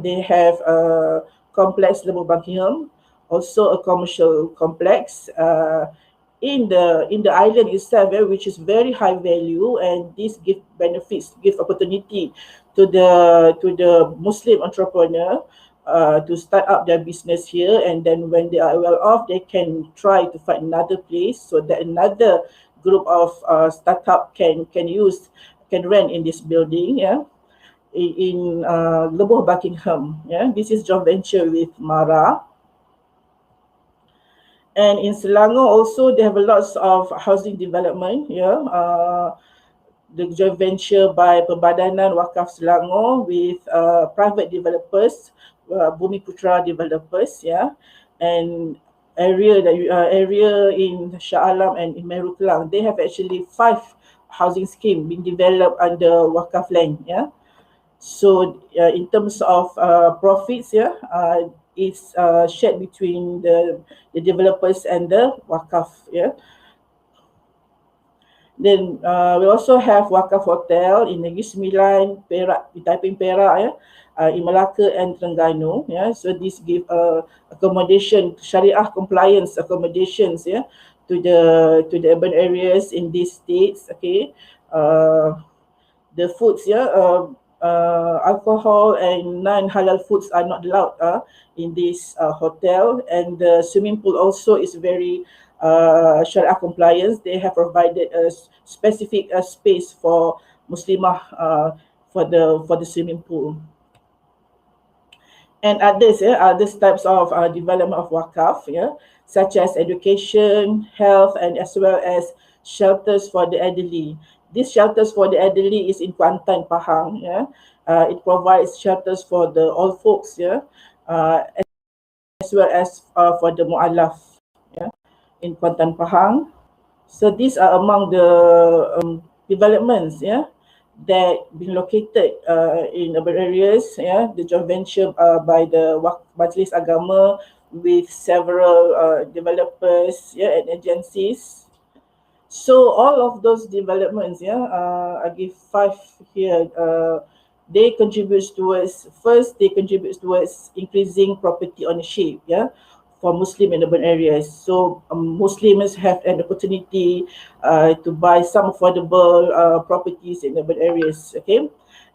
S3: they have a complex Lembu Buckingham, also a commercial complex in the island itself, which is very high value, and this give benefits, give opportunity to the Muslim entrepreneur to start up their business here, and then when they are well off, they can try to find another place so that another group of startup can rent in this building. Yeah, in Lebuh Buckingham. Yeah, this is joint venture with Mara. And in Selangor also, they have a lot of housing development. Yeah, the joint venture by Perbadanan Wakaf Selangor with private developers, Bumi Putra developers. Yeah, and area in Shah Alam and in Meru Kelang, they have actually 5 housing scheme being developed under wakaf land. Yeah. So in terms of profits, it's shared between the developers and the wakaf. Yeah. Then we also have wakaf hotel in Negeri Sembilan, Perak, di Taiping Perak, in Melaka and Terengganu. Yeah. So this give accommodation, Syariah compliance accommodations, to the urban areas in these states. Okay. The foods, alcohol and non-halal foods are not allowed in this hotel, and the swimming pool also is very Sharia compliance. They have provided a specific space for Muslimah for the swimming pool. And others types of development of wakaf, such as education, health, and as well as shelters for the elderly. These shelters for the elderly is in Kuantan, Pahang. It provides shelters for the old folks, as well as for the mu'alaf, in Kuantan, Pahang. So these are among the developments, that been located in urban areas, the joint venture by the Majlis Agama with several developers, and agencies. So all of those developments, I give 5 here they contribute towards, first, they contribute towards increasing property ownership, yeah, for Muslim in urban areas. So Muslims have an opportunity to buy some affordable properties in urban areas, okay.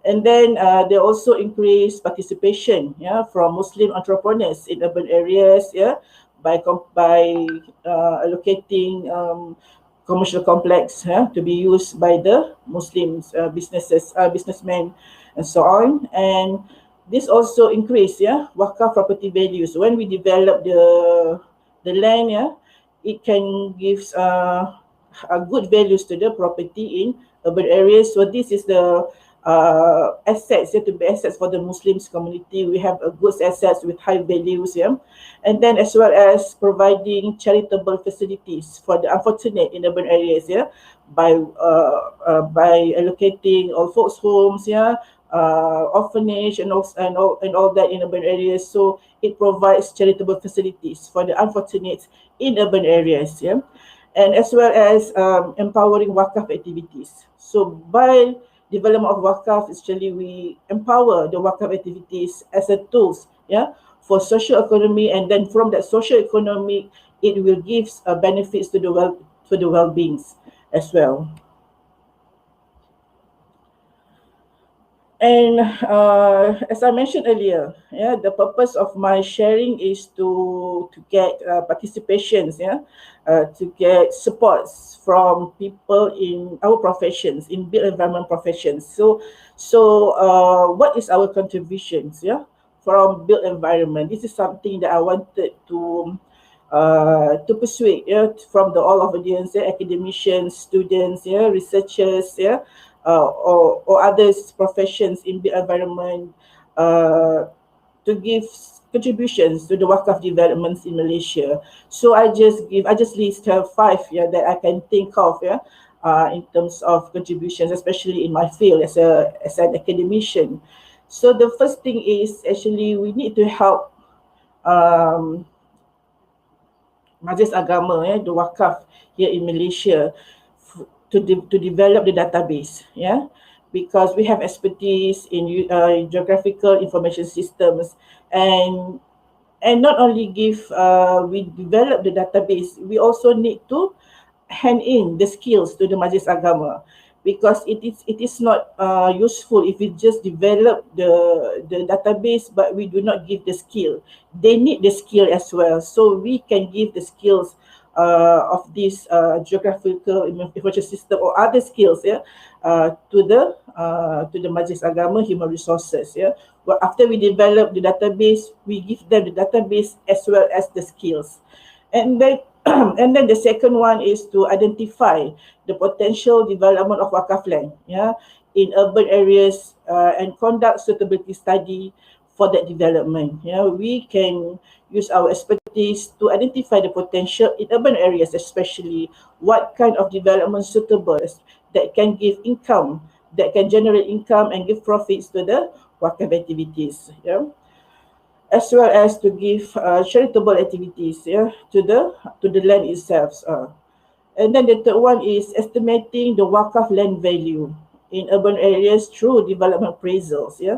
S3: And then they also increase participation, yeah, from Muslim entrepreneurs in urban areas, yeah, by allocating commercial complex, yeah, to be used by the Muslims, businessmen, and so on. And this also increase, yeah, wakaf property values. When we develop the land, yeah, it can give good values to the property in urban areas. So this is the assets, to be assets for the Muslims community. We have a good assets with high values, yeah, and then as well as providing charitable facilities for the unfortunate in urban areas, yeah, by allocating all folks homes, yeah, orphanage, and all that in urban areas. So it provides charitable facilities for the unfortunate in urban areas, yeah, and as well as empowering wakaf activities. So by development of wakaf, actually we empower the wakaf activities as a tools, yeah, for social economy, and then from that social economy, it will give benefits to the well-beings as well. And as I mentioned earlier, yeah, the purpose of my sharing is to get participations, yeah, to get supports from people in our professions, in built environment professions. So what is our contributions, yeah, from built environment? This is something that I wanted to persuade, yeah, from the all of audience, yeah, academicians, students, yeah, researchers, yeah, or others professions in the environment, to give contributions to the wakaf developments in Malaysia. So I just list five, yeah, that I can think of, yeah, in terms of contributions, especially in my field as an academician. So the first thing is actually we need to help um, majlis agama, the wakaf here in Malaysia, to develop the database, yeah, because we have expertise in geographical information systems, and not only we develop the database, we also need to hand in the skills to the majlis agama, because it is not useful if we just develop the database but we do not give the skill. They need the skill as well, so we can give the skills of this geographical information system or other skills, yeah, to the majlis agama human resources, yeah. Well, after we develop the database, we give them the database as well as the skills. And then and then the second one is to identify the potential development of wakaf land, yeah, in urban areas, and conduct suitability study for that development. Yeah, we can use our expertise to identify the potential in urban areas, especially what kind of development suitable that can give income, that can generate income and give profits to the wakaf activities. Yeah, as well as to give charitable activities, yeah, to the land itself. And then the third one is estimating the wakaf land value in urban areas through development appraisals. Yeah,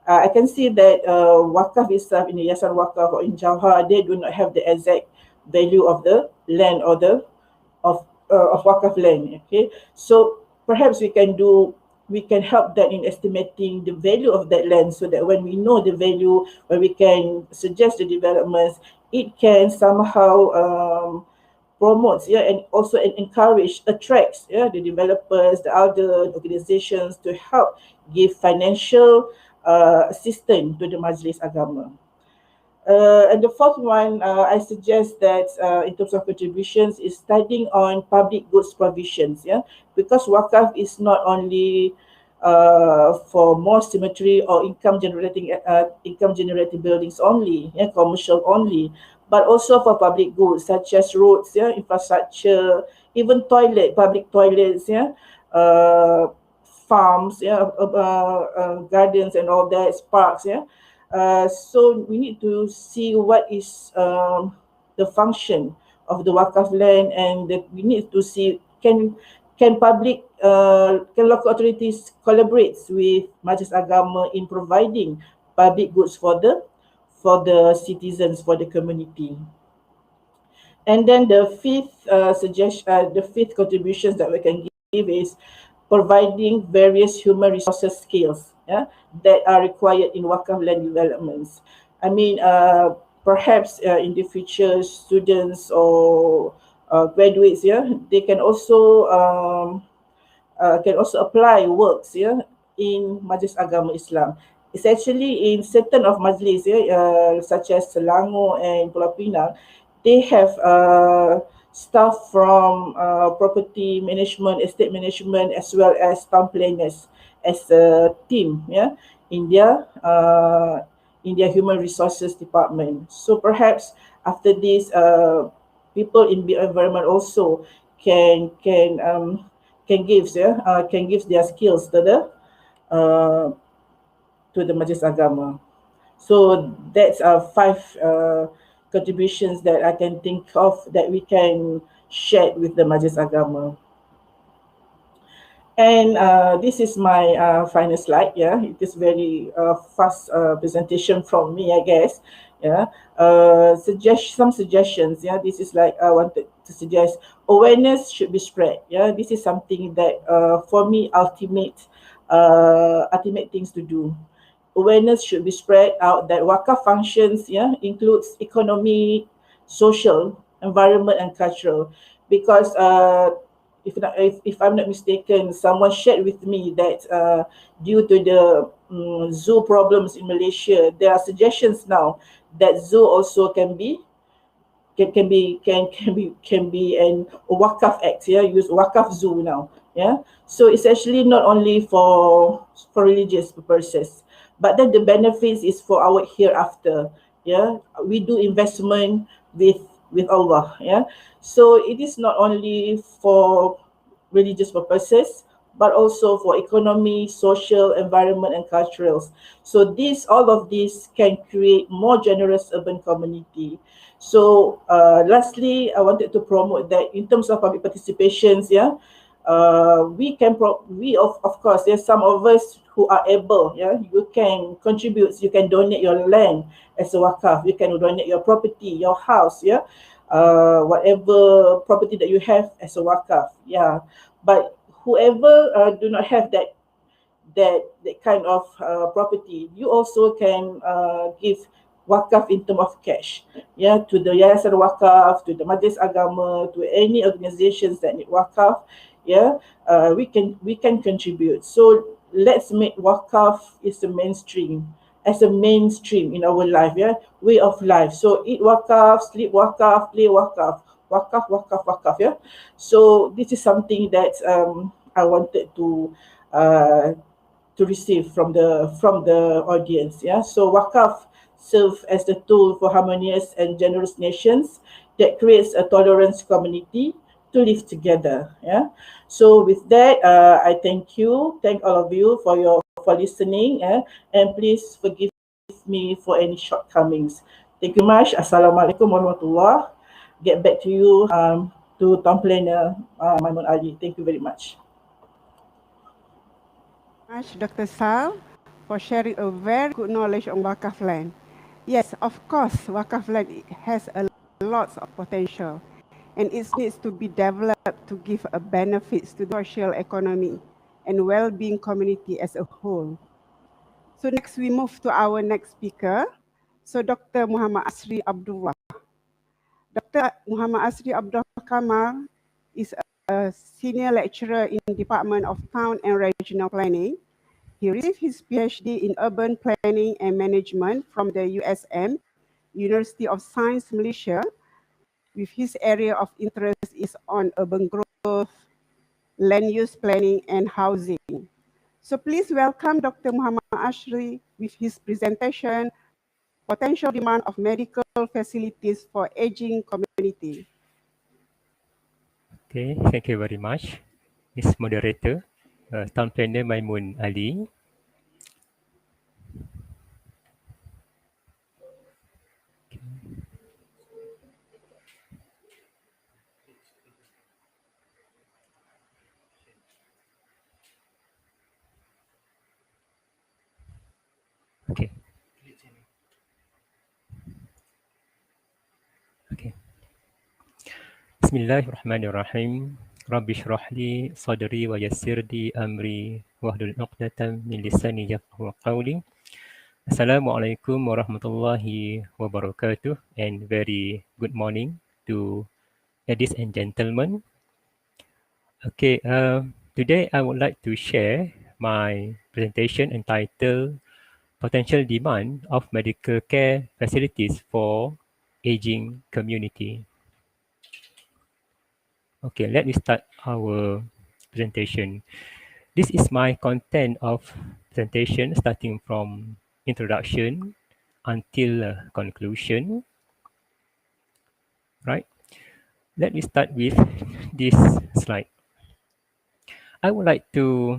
S3: I can see that wakaf itself in the Yayasan Wakaf or in Jauhar, they do not have the exact value of the land or of wakaf land. Okay, so perhaps we can help that in estimating the value of that land, so that when we know the value, when we can suggest the developments, it can somehow promotes, yeah, and also encourage, attracts, yeah, the developers, the other organizations to help give financial assistance to the majlis agama. And the fourth one, I suggest that in terms of contributions, is studying on public goods provisions, yeah, because wakaf is not only for more cemetery or income generating buildings only, yeah, commercial only, but also for public goods such as roads, yeah, infrastructure, even public toilets, yeah, farms, yeah, gardens and all that, parks, yeah. So we need to see what is the function of the wakaf land, and we need to see can public local authorities collaborates with Majlis Agama in providing public goods for the citizens, for the community. And then the fifth contributions that we can give is providing various human resources skills, yeah, that are required in Wakaf land developments. I mean, perhaps in the future, students or graduates, yeah, they can also apply works, yeah, in Majlis Agama Islam. It's actually in certain of majlis, yeah, such as Selangor and Pulau Pinang, they have staff from property management, estate management, as well as town planners as a team, yeah, in their human resources department. So perhaps after this, people in the environment also can can um, can give their skills uh, to the Majlis Agama. So that's five contributions that I can think of that we can share with the Majlis Agama. And this is my final slide. Yeah, it is very fast presentation from me, I guess. Yeah, some suggestions. Yeah, this is like I wanted to suggest awareness should be spread. Yeah, this is something that for me ultimate things to do. Awareness should be spread out that wakaf functions, yeah, includes economy, social, environment, and cultural. Because if I'm not mistaken, someone shared with me that due to the zoo problems in Malaysia, there are suggestions now that zoo also can be an wakaf act, yeah, use wakaf zoo now, yeah. So it's actually not only for religious purposes, but then the benefits is for our hereafter, yeah. We do investment with Allah, yeah. So it is not only for religious purposes, but also for economy, social, environment, and culturals. So all of this can create more generous urban community. So lastly, I wanted to promote that in terms of public participations, yeah, of course, there's some of us who are able, yeah, you can contribute, you can donate your land as a wakaf, you can donate your property, your house, yeah, whatever property that you have as a wakaf, yeah. But whoever do not have that kind of property, you also can give wakaf in term of cash, yeah, to the Yayasan Wakaf, to the Majlis Agama, to any organizations that need wakaf, yeah. We can contribute. So let's make wakaf is the mainstream, as a mainstream in our life, yeah, way of life. So eat wakaf, sleep wakaf, play wakaf, wakaf, yeah. So this is something that I wanted to receive from the audience. Yeah. So wakaf serve as the tool for harmonious and generous nations that creates a tolerance community to live together. Yeah. So with that, I thank all of you for listening. And please forgive me for any shortcomings. Thank you much. Assalamualaikum warahmatullah. Get back to you, to Tom Planner, Maimun Ali. Thank you very much.
S1: Much, Dr. Sal, for sharing a very good knowledge on Wakaf land. Yes, of course, Wakaf land has a lot of potential, and it needs to be developed to give a benefits to the social economy and well-being community as a whole. So next we move to our next speaker. So Dr. Muhammad Asri Abdullah. Dr. Muhammad Asri Abdul Kamal is a senior lecturer in the Department of Town and Regional Planning. He received his PhD in Urban Planning and Management from the USM, University of Science Malaysia, with his area of interest is on urban growth, land use planning, and housing. So please welcome Dr. Muhammad Ashri with his presentation, Potential Demand of Medical Facilities for Aging Community.
S4: Okay, thank you very much, Ms. Moderator, Town Planner Maimun Ali. Okay. Okay. Bismillahirrahmanirrahim. Rabbi shrah li sadri wa yassir li amri wahlul 'uqdatam min lisani yafqahu qawli. Assalamualaikum warahmatullahi wabarakatuh and very good morning to ladies and gentlemen. Okay, today I would like to share my presentation entitled Potential Demand of Medical Care Facilities for Aging Community. Okay, let me start our presentation. This is my content of presentation starting from introduction until conclusion. Right? Let me start with this slide. I would like to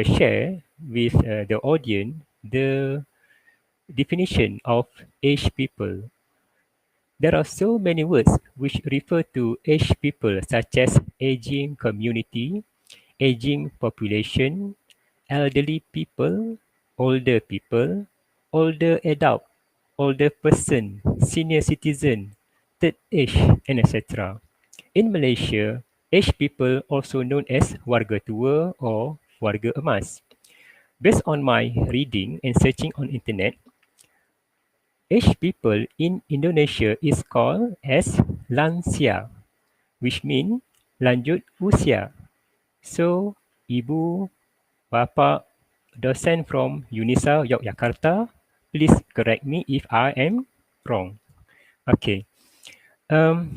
S4: share with the audience the definition of aged people. There are so many words which refer to aged people such as aging community, aging population, elderly people, older adult, older person, senior citizen, third age, and etc. In Malaysia, aged people also known as warga tua or warga emas. Based on my reading and searching on internet, aged people in Indonesia is called as lansia, which means lanjut usia. So, ibu, bapa, dosen from Unisa Yogyakarta, please correct me if I am wrong. Okay. Um,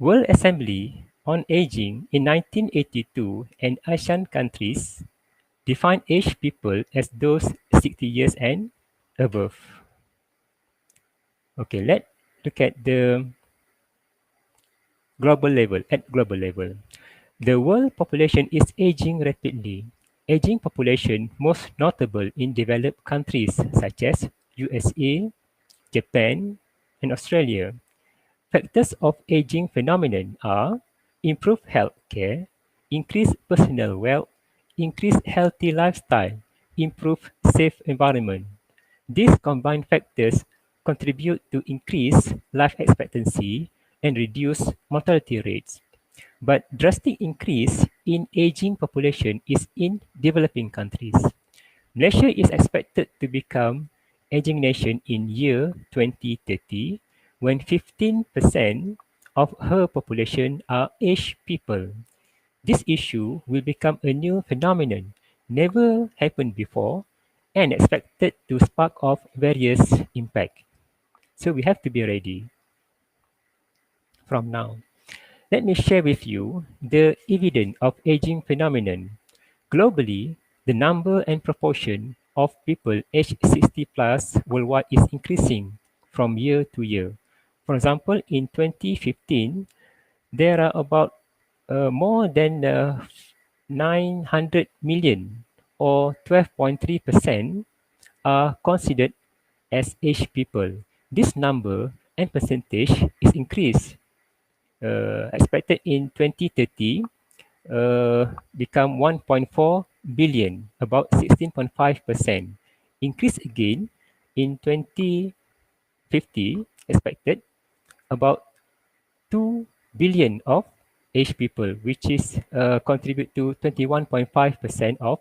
S4: World Assembly on Aging in 1982 and ASEAN countries defined aged people as those 60 years and above. Okay, let's look at the global level. At global level, the world population is aging rapidly. Aging population most notable in developed countries such as USA, Japan, and Australia. Factors of aging phenomenon are improved health care, increased personal wealth, increased healthy lifestyle, improved safe environment. These combined factors contribute to increase life expectancy and reduce mortality rates. But drastic increase in aging population is in developing countries. Malaysia is expected to become aging nation in year 2030 when 15% of her population are aged people. This issue will become a new phenomenon, never happened before, and expected to spark off various impact. So we have to be ready from now. Let me share with you the evidence of aging phenomenon. Globally, the number and proportion of people aged 60 plus worldwide is increasing from year to year. For example, in 2015, there are about more than 900 million or 12.3% are considered as aged people. This number and percentage is increased expected in 2030 become 1.4 billion, about 16.5%. Increase again in 2050, expected about 2 billion of aged people, which is contribute to 21.5% of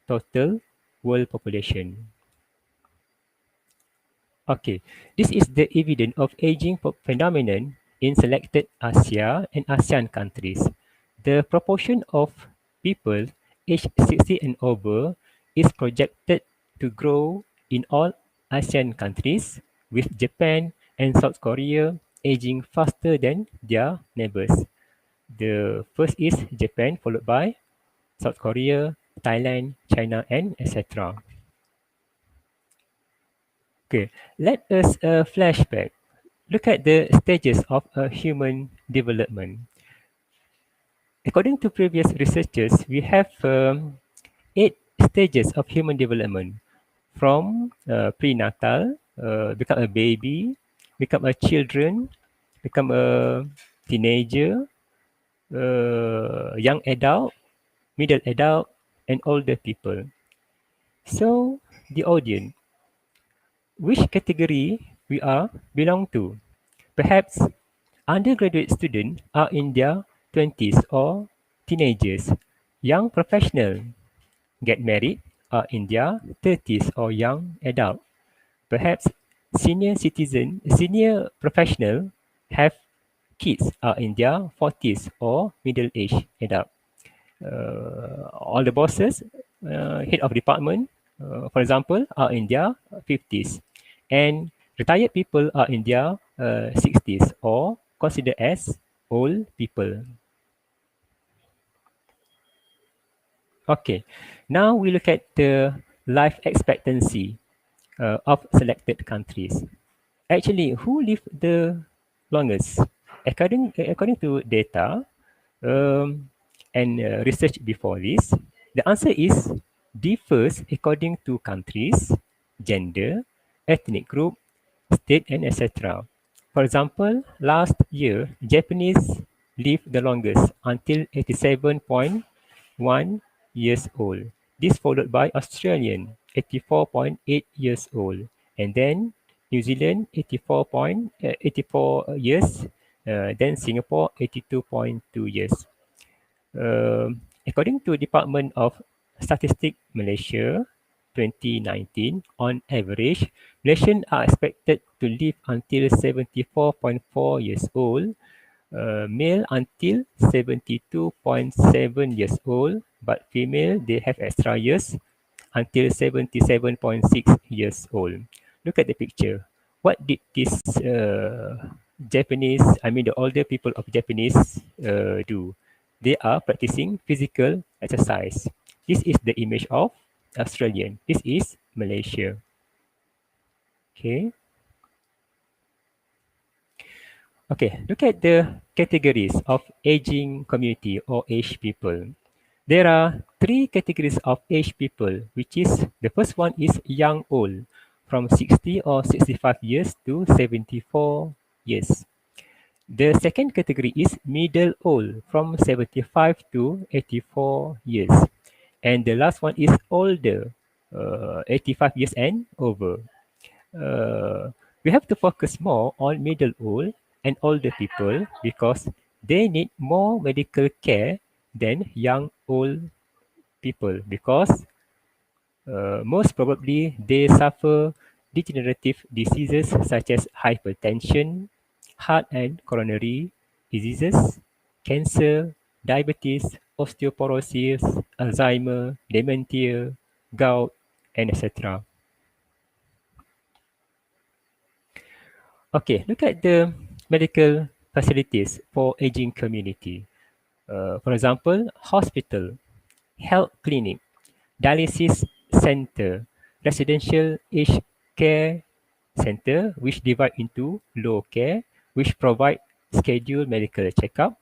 S4: total world population. Okay, this is the evidence of aging phenomenon in selected Asia and ASEAN countries. The proportion of people aged 60 and over is projected to grow in all ASEAN countries, with Japan and South Korea aging faster than their neighbors. The first is Japan, followed by South Korea, Thailand, China, and etc. Okay, let us flashback. Look at the stages of a human development. According to previous researchers, we have 8 stages of human development from prenatal, become a baby, become a children, become a teenager, young adult, middle adult, and older people. So, the audience, which category we are belong to. Perhaps undergraduate students are in their 20s or teenagers. Young professionals get married are in their 30s or young adult. Perhaps senior professional have kids are in their 40s or middle-aged adult. All the bosses, head of department, for example, are in their 50s. And retired people are in their 60s or considered as old people. Okay, now we look at the life expectancy of selected countries. Actually, who live the longest? According to data and research before this, the answer is differs according to countries, gender, ethnic group, state, and etc. For example, last year, Japanese lived the longest until 87.1 years old. This followed by Australian, 84.8 years old. And then New Zealand, 84 years. Then Singapore, 82.2 years. According to Department of Statistics Malaysia 2019, on average, Malaysians are expected to live until 74.4 years old, male until 72.7 years old, but female, they have extra years until 77.6 years old. Look at the picture. What did this the older people of Japanese do? They are practicing physical exercise. This is the image of Australian. This is Malaysia. Okay. Okay, look at the categories of aging community or aged people. There are three categories of aged people, which is the first one is young old, from 60 or 65 years to 74 years. The second category is middle old, from 75 to 84 years. And the last one is older, 85 years and over. We have to focus more on middle old and older people because they need more medical care than young old people because most probably they suffer degenerative diseases such as hypertension, heart and coronary diseases, cancer, diabetes, osteoporosis, Alzheimer, dementia, gout, and etc. Okay, look at the medical facilities for aging community. For example, hospital, health clinic, dialysis center, residential aged care center, which divide into low care, which provide scheduled medical checkup.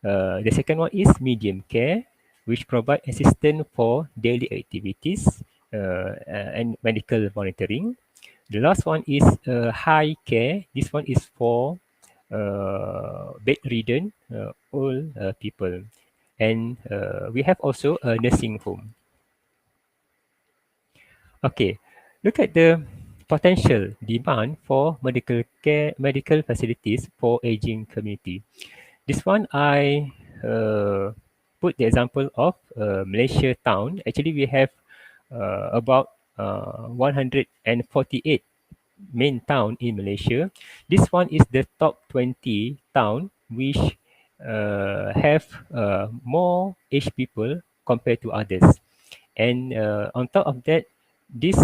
S4: The second one is medium care, which provide assistance for daily activities and medical monitoring. The last one is high care. This one is for bedridden old people. And we have also a nursing home. Okay, look at the potential demand for medical facilities for aging community. This one I put the example of Malaysia town. Actually, we have about 148 main town in Malaysia. This one is the top 20 town which have more aged people compared to others. And on top of that, this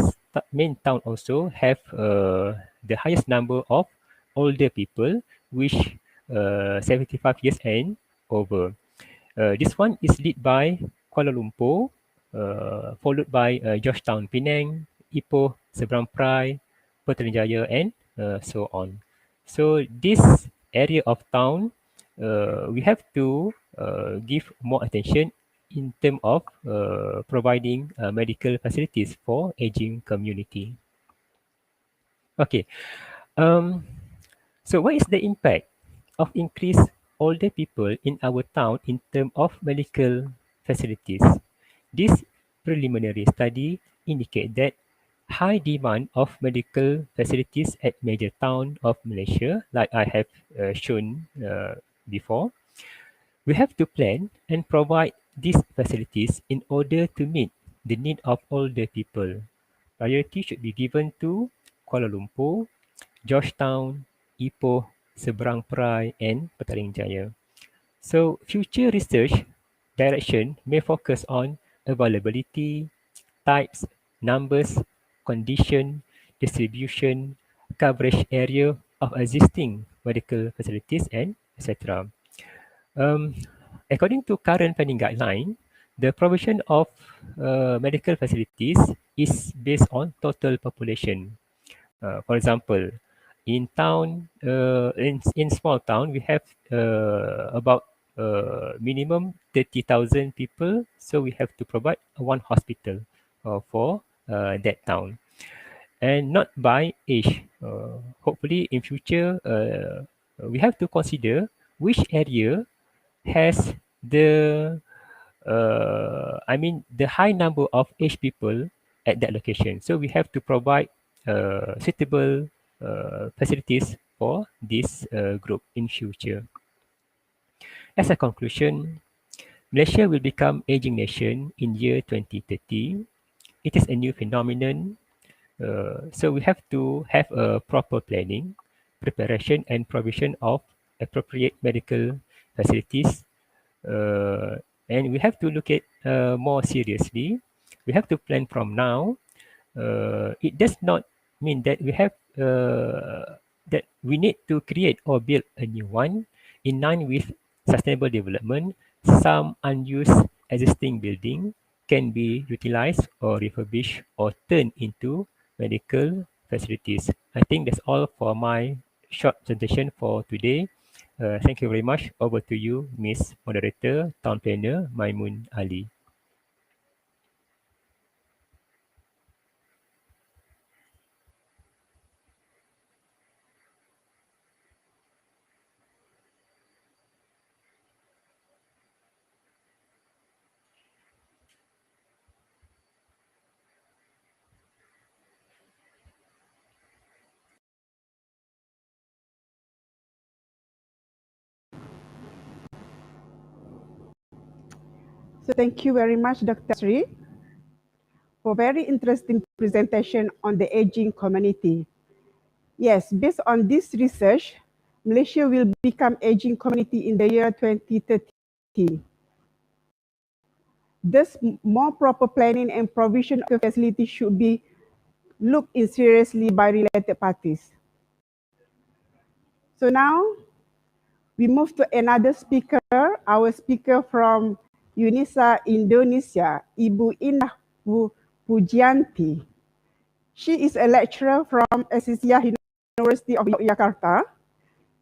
S4: main town also have the highest number of older people, which 75 years and over. This one is led by Kuala Lumpur, followed by Georgetown, Penang, Ipoh, Sebarang Perai, Putrajaya, and so on. So this area of town, we have to give more attention in terms of providing medical facilities for aging community. Okay, so what is the impact of increased older people in our town in terms of medical facilities? This preliminary study indicate that high demand of medical facilities at major towns of Malaysia, like I have shown before. We have to plan and provide these facilities in order to meet the need of all the people. Priority should be given to Kuala Lumpur, Georgetown, Ipoh, Sebarang Perai, and Petaling Jaya. So, future research direction may focus on availability, types, numbers, condition, distribution, coverage area of existing medical facilities, and etc. Um, According to current planning guideline, the provision of medical facilities is based on total population. For example, in small town, we have about minimum 30,000 people, so we have to provide one hospital for that town, and not by age. Hopefully, in future, we have to consider which area has the high number of age people at that location. So we have to provide suitable facilities for this group in future. As a conclusion, Malaysia will become aging nation in year 2030. It is a new phenomenon, so we have to have a proper planning, preparation, and provision of appropriate medical facilities, and we have to look at more seriously. We have to plan from now. It does not mean that we need to create or build a new one. In line with sustainable development, some unused existing building can be utilized or refurbished or turned into medical facilities. I think that's all for my short presentation for today. Thank you very much. Over to you, Miss Moderator, Town Planner Maimun Ali.
S1: So thank you very much, Dr. Sri, for very interesting presentation on the aging community. Yes, based on this research, Malaysia will become aging community in the year 2030. Thus, more proper planning and provision of the facility should be looked in seriously by related parties. So now, we move to another speaker, our speaker from UNISA Indonesia, Ibu Indah Pujianti. She is a lecturer from Sesi University of Yogyakarta,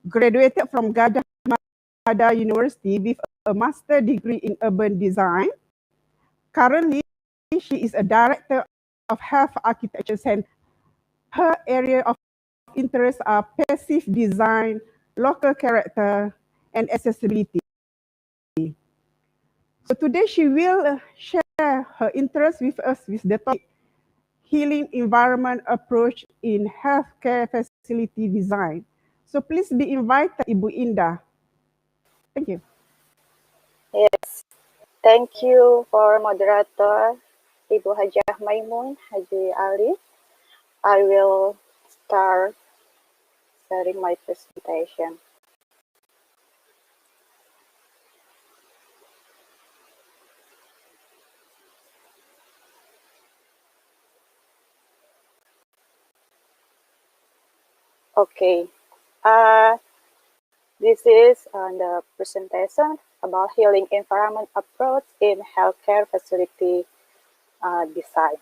S1: graduated from Gajah Mada University with a master degree in urban design. Currently, she is a director of Health Architecture Center. Her area of interest are passive design, local character, and accessibility. So today she will share her interest with us with the topic healing environment approach in healthcare facility design. So please be invited, Ibu Indah. Thank you.
S5: Yes, thank you for moderator, Ibu Hajah Maimun, Haji Ali. I will start sharing my presentation. Okay, this is the presentation about healing environment approach in healthcare facility design.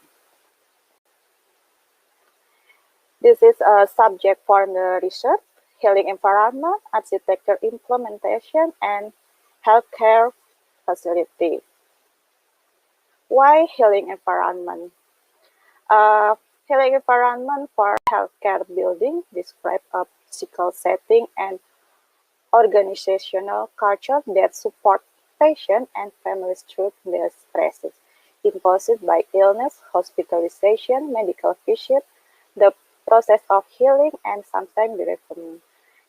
S5: This is a subject for the research, healing environment, architecture implementation, and healthcare facility. Why healing environment? Healing environment for healthcare building describe a physical setting and organizational culture that support patient and families through their stresses. imposed by illness, hospitalization, medical visit, the process of healing, and sometimes bereavement.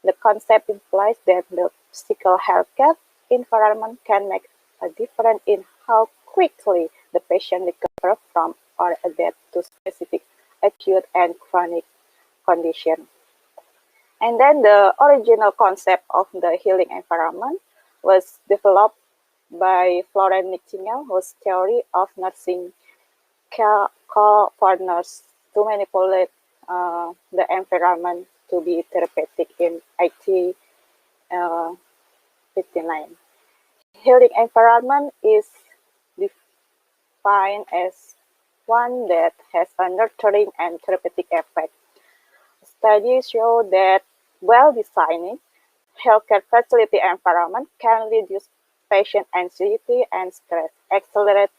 S5: The concept implies that the physical healthcare environment can make a difference in how quickly the patient recovers from or adapt to specific acute and chronic condition. And then the original concept of the healing environment was developed by Florence Nightingale, whose theory of nursing care call for nurse to manipulate the environment to be therapeutic in 1859. Healing environment is defined as one that has a nurturing and therapeutic effect. Studies show that well-designed healthcare facility environment can reduce patient anxiety and stress, accelerate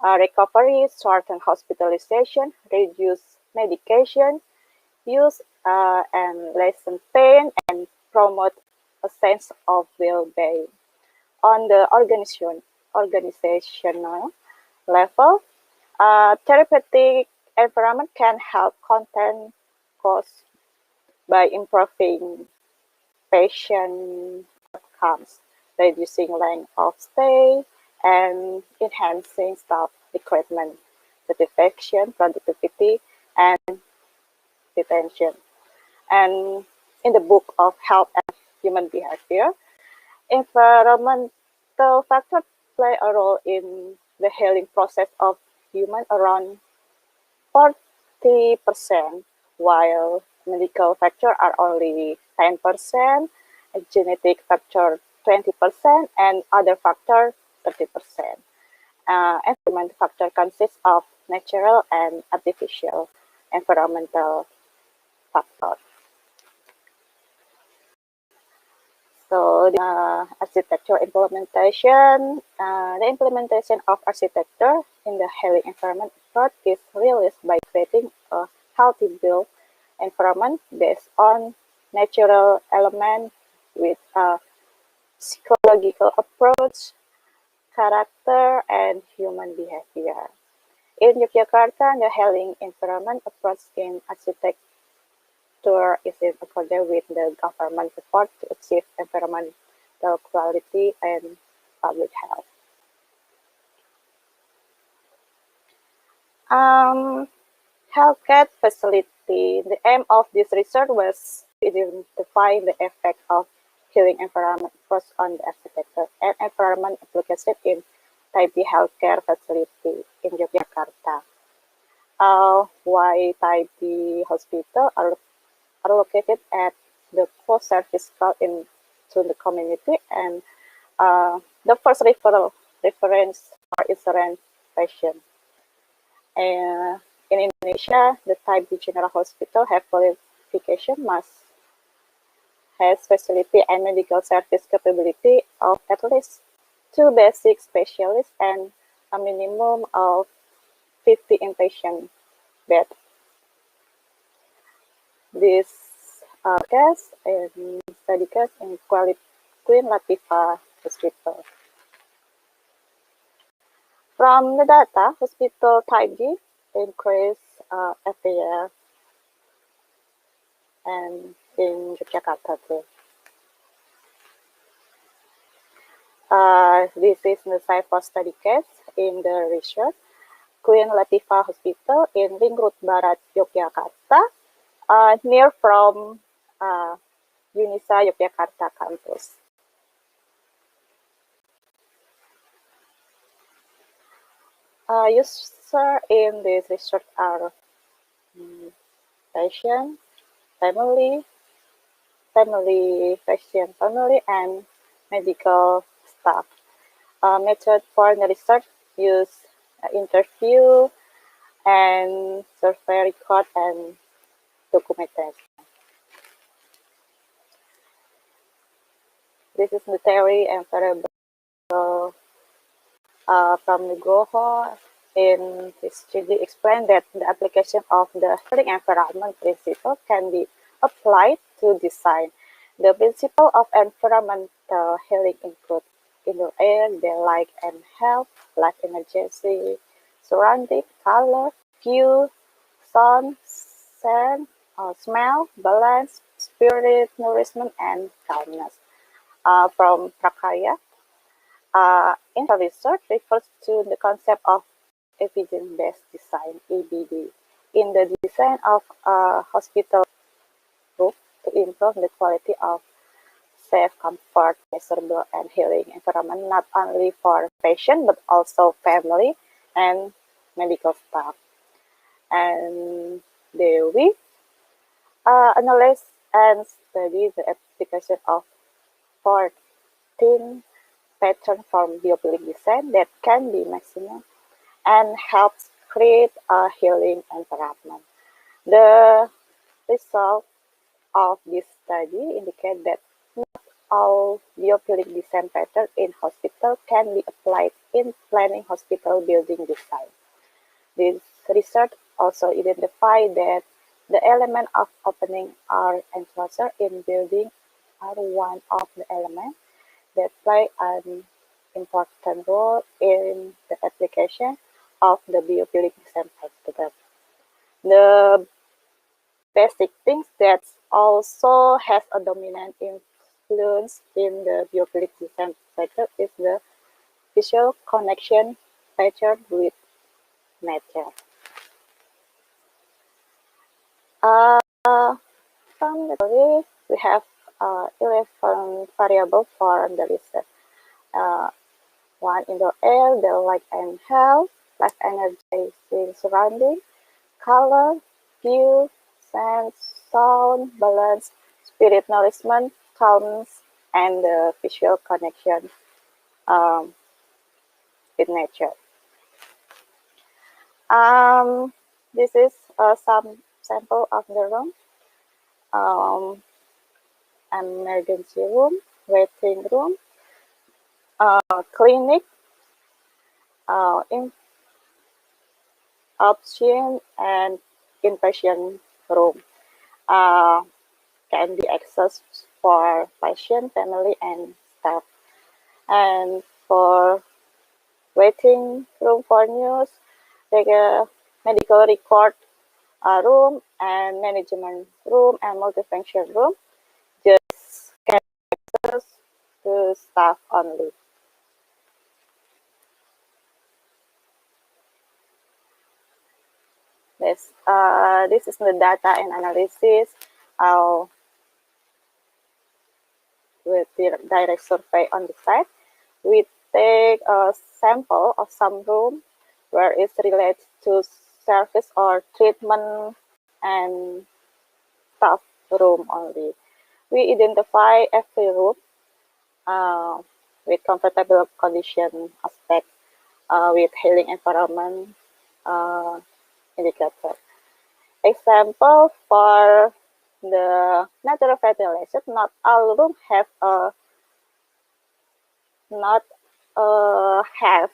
S5: recovery, shorten hospitalization, reduce medication use, and lessen pain, and promote a sense of well-being. On the organizational level, therapeutic environment can help contain costs by improving patient outcomes, reducing length of stay, and enhancing staff recruitment, satisfaction, productivity, and retention. And in the book of Health and Human Behavior, environmental factors play a role in the healing process of humans around 40%, while medical factors are only 10%, genetic factor 20%, and other factors 30%. Environmental factor consists of natural and artificial environmental factors. So the architecture implementation, the implementation of architecture in the healing environment approach is realized by creating a healthy built environment based on natural elements with a psychological approach, character, and human behavior. In Yogyakarta, the healing environment approach in architecture is in accordance with the government effort to achieve environmental quality and public health. Healthcare facility. The aim of this research was to identify the effect of healing environment first on the architecture and environment application in Type B healthcare facility in Yogyakarta. Why Type B hospital are located at the post-service call into the community, and the first reference for insurance patient. In Indonesia, the Type B General Hospital have qualification has facility and medical service capability of at least 2 basic specialists and a minimum of 50 inpatient beds. This case and study case in Queen Latifah Hospital. From the data, hospital Type B increased every year, and in Yogyakarta too. This is the site for study case in the research. Queen Latifah Hospital in Ring Road Barat, Yogyakarta, near from Unisa Yogyakarta campus. Users in this research are patient, patient family, and medical staff. Method for the research use interview and survey record and documentation. This is the theory and variable from Nugroho. In this study explained that the application of the healing environment principle can be applied to design. The principle of environmental healing include indoor air, daylight and health, light emergency, surrounding, color, view, sound, scent, smell, balance, spirit, nourishment, and calmness. From Prakarya, infra research refers to the concept of evidence-based design (EBD) in the design of a hospital room to improve the quality of safe, comfort, pleasurable, and healing environment not only for patient but also family and medical staff. And we analyze and study the application of 14 patterns from biophilic design that can be maximum and helps create a healing environment. The result of this study indicate that not all biophilic design patterns in hospital can be applied in planning hospital building design. This research also identified that the element of opening or enclosure in building are one of the elements that play an important role in the application of the biophilic design pattern. The basic things that also has a dominant influence in the biophilic design pattern is the visual connection pattern with nature. From the theory, we have 11 variables for the research. One, indoor air, the light and health, life energizing surrounding, color, view, sense, sound, balance, spirit nourishment, calmness, and the visual connection with nature. This is some sample of the room. Emergency room, waiting room, clinic, outpatient and inpatient room can be accessed for patient, family, and staff. And for waiting room for news, like a medical record room and management room and multifunction room, just can access to staff only. This is the data and analysis with the direct survey on the site. We take a sample of some room where it's related to service or treatment and staff room only. We identify every room with comfortable condition aspect with healing environment indicator. Example for the natural ventilation, not all rooms have have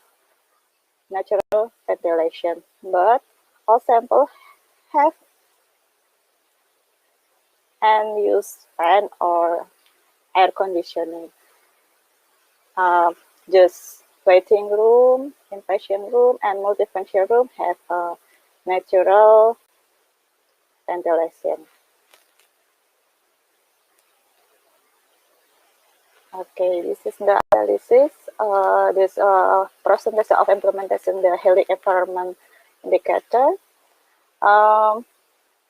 S5: natural ventilation, but all samples have and use fan or air conditioning. Just waiting room, inpatient room, and multifunction room have a natural ventilation. Okay, this is the analysis. This percentage of implementation the healing environment indicator.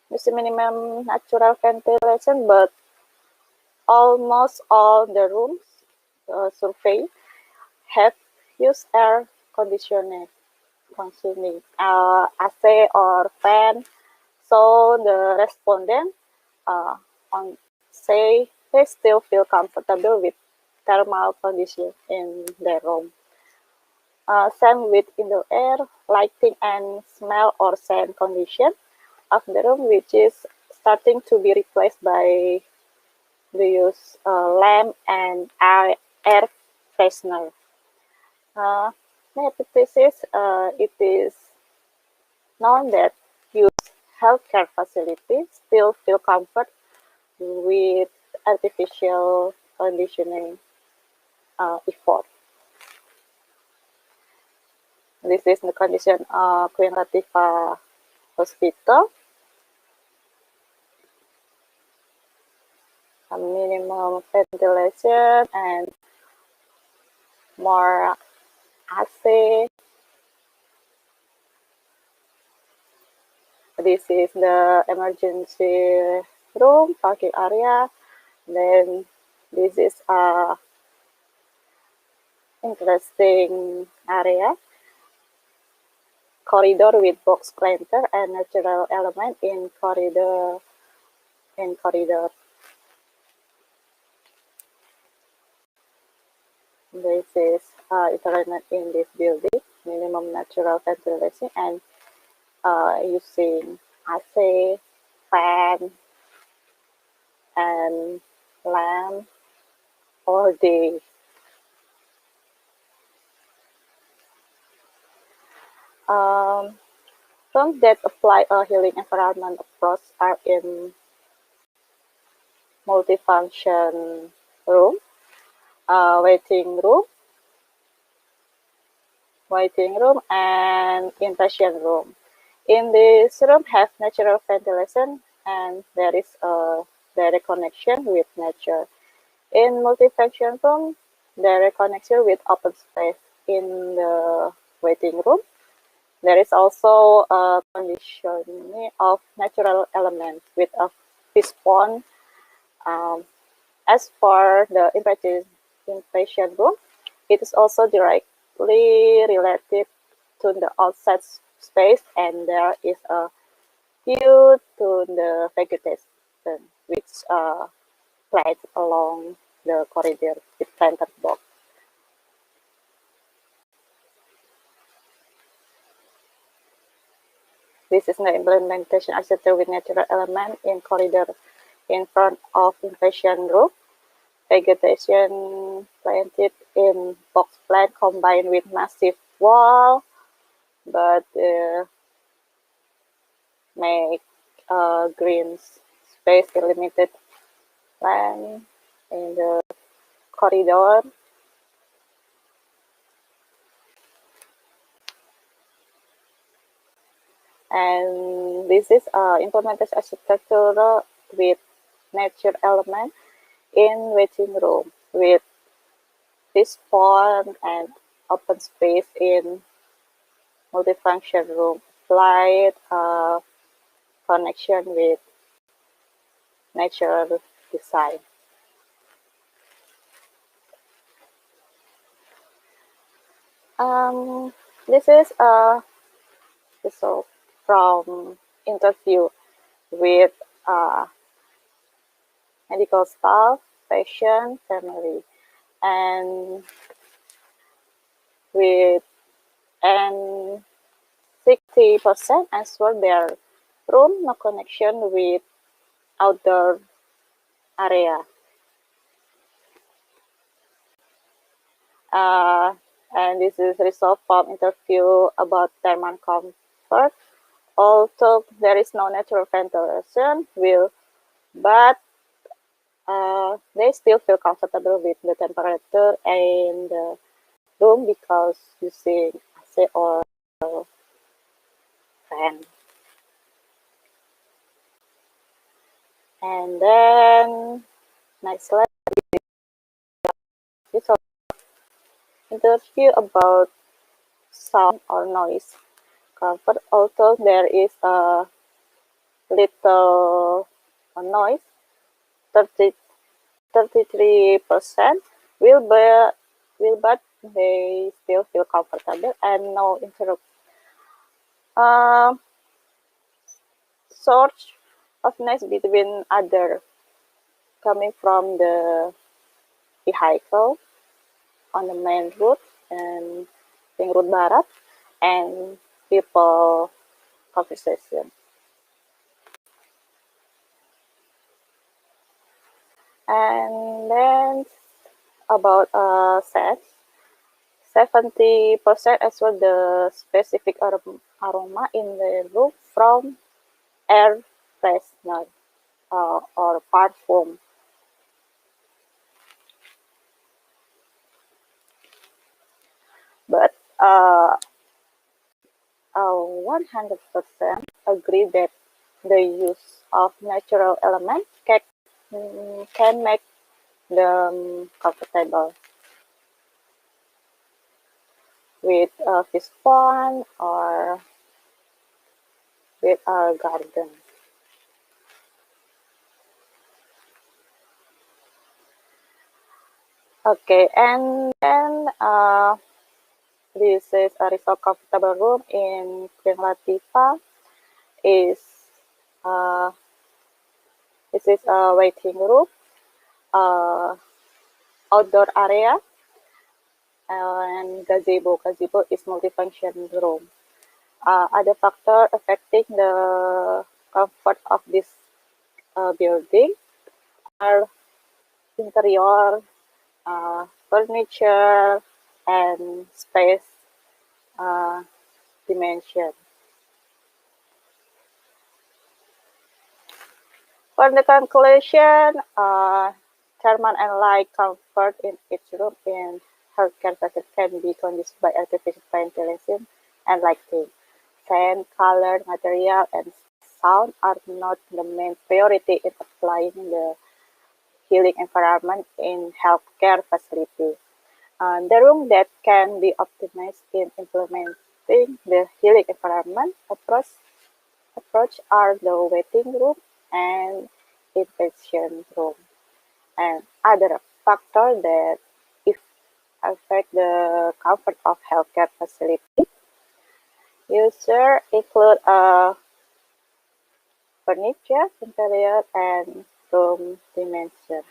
S5: This is minimum natural ventilation, but almost all the rooms surveyed have used air conditioning, consuming AC or fan. So the respondent say they still feel comfortable with thermal condition in their room. Same with indoor air, lighting, and smell or scent condition of the room, which is starting to be replaced by the use lamp and air freshener. The hypothesis, it is known that use healthcare facilities still feel comfort with artificial conditioning effort. This is the condition of Queen Latifah Hospital. A minimum ventilation and more AC. This is the emergency room, parking area. Then this is a interesting area. Corridor with box planter and natural element in corridor. This is internet in this building. Minimum natural ventilation and using AC, fan, and lamp all day. Firms that apply a healing environment approach are in multifunction room, waiting room, and inpatient room. In this room have natural ventilation and there is a direct connection with nature. In multifunction room, direct connection with open space. In the waiting room, there is also a conditioning of natural elements with a fish pond. As for the inpatient room, it is also directly related to the outside space, and there is a view to the vegetation which lies along the corridor with planter box. This is the implementation architecture with natural element in corridor in front of inpatient room. Vegetation planted in box plant combined with massive wall, but make green space limited plant in the corridor. And this is implemented architecture with nature element in waiting room with this pond and open space in multifunction room. Applied connection with nature design. This is a result from interview with medical staff, patient, family, and 60% answer their room no connection with outdoor area. And this is result from interview about thermal comfort. Although there is no natural ventilation, but they still feel comfortable with the temperature in the room because using AC or fan. And then next slide. This interview about sound or noise comfort. Although there is a little noise, 33% but they still feel comfortable and no interrupt. Source of noise between other coming from the vehicle on the main road and ring road barat and people conversation. And then about scent, 70% as well the specific aroma in the room from air freshener or perfume. But 100% agree that the use of natural elements can make them comfortable. With a fish pond or with a garden. Okay, and then this is a result comfortable room in Queen Latifah. Uh, this is a waiting room, outdoor area, and gazebo. Gazebo is multifunction room. Other factor affecting the comfort of this building are interior, furniture, and space dimension. For the conclusion, thermal and light comfort in each room in healthcare facility can be conduced by artificial ventilation and lighting. Fan, color, material, and sound are not the main priority in applying the healing environment in healthcare facility. The room that can be optimized in implementing the healing environment approach are the waiting room and inpatient room. And other factors that affect the comfort of healthcare facility user include furniture, interior, and room dimension.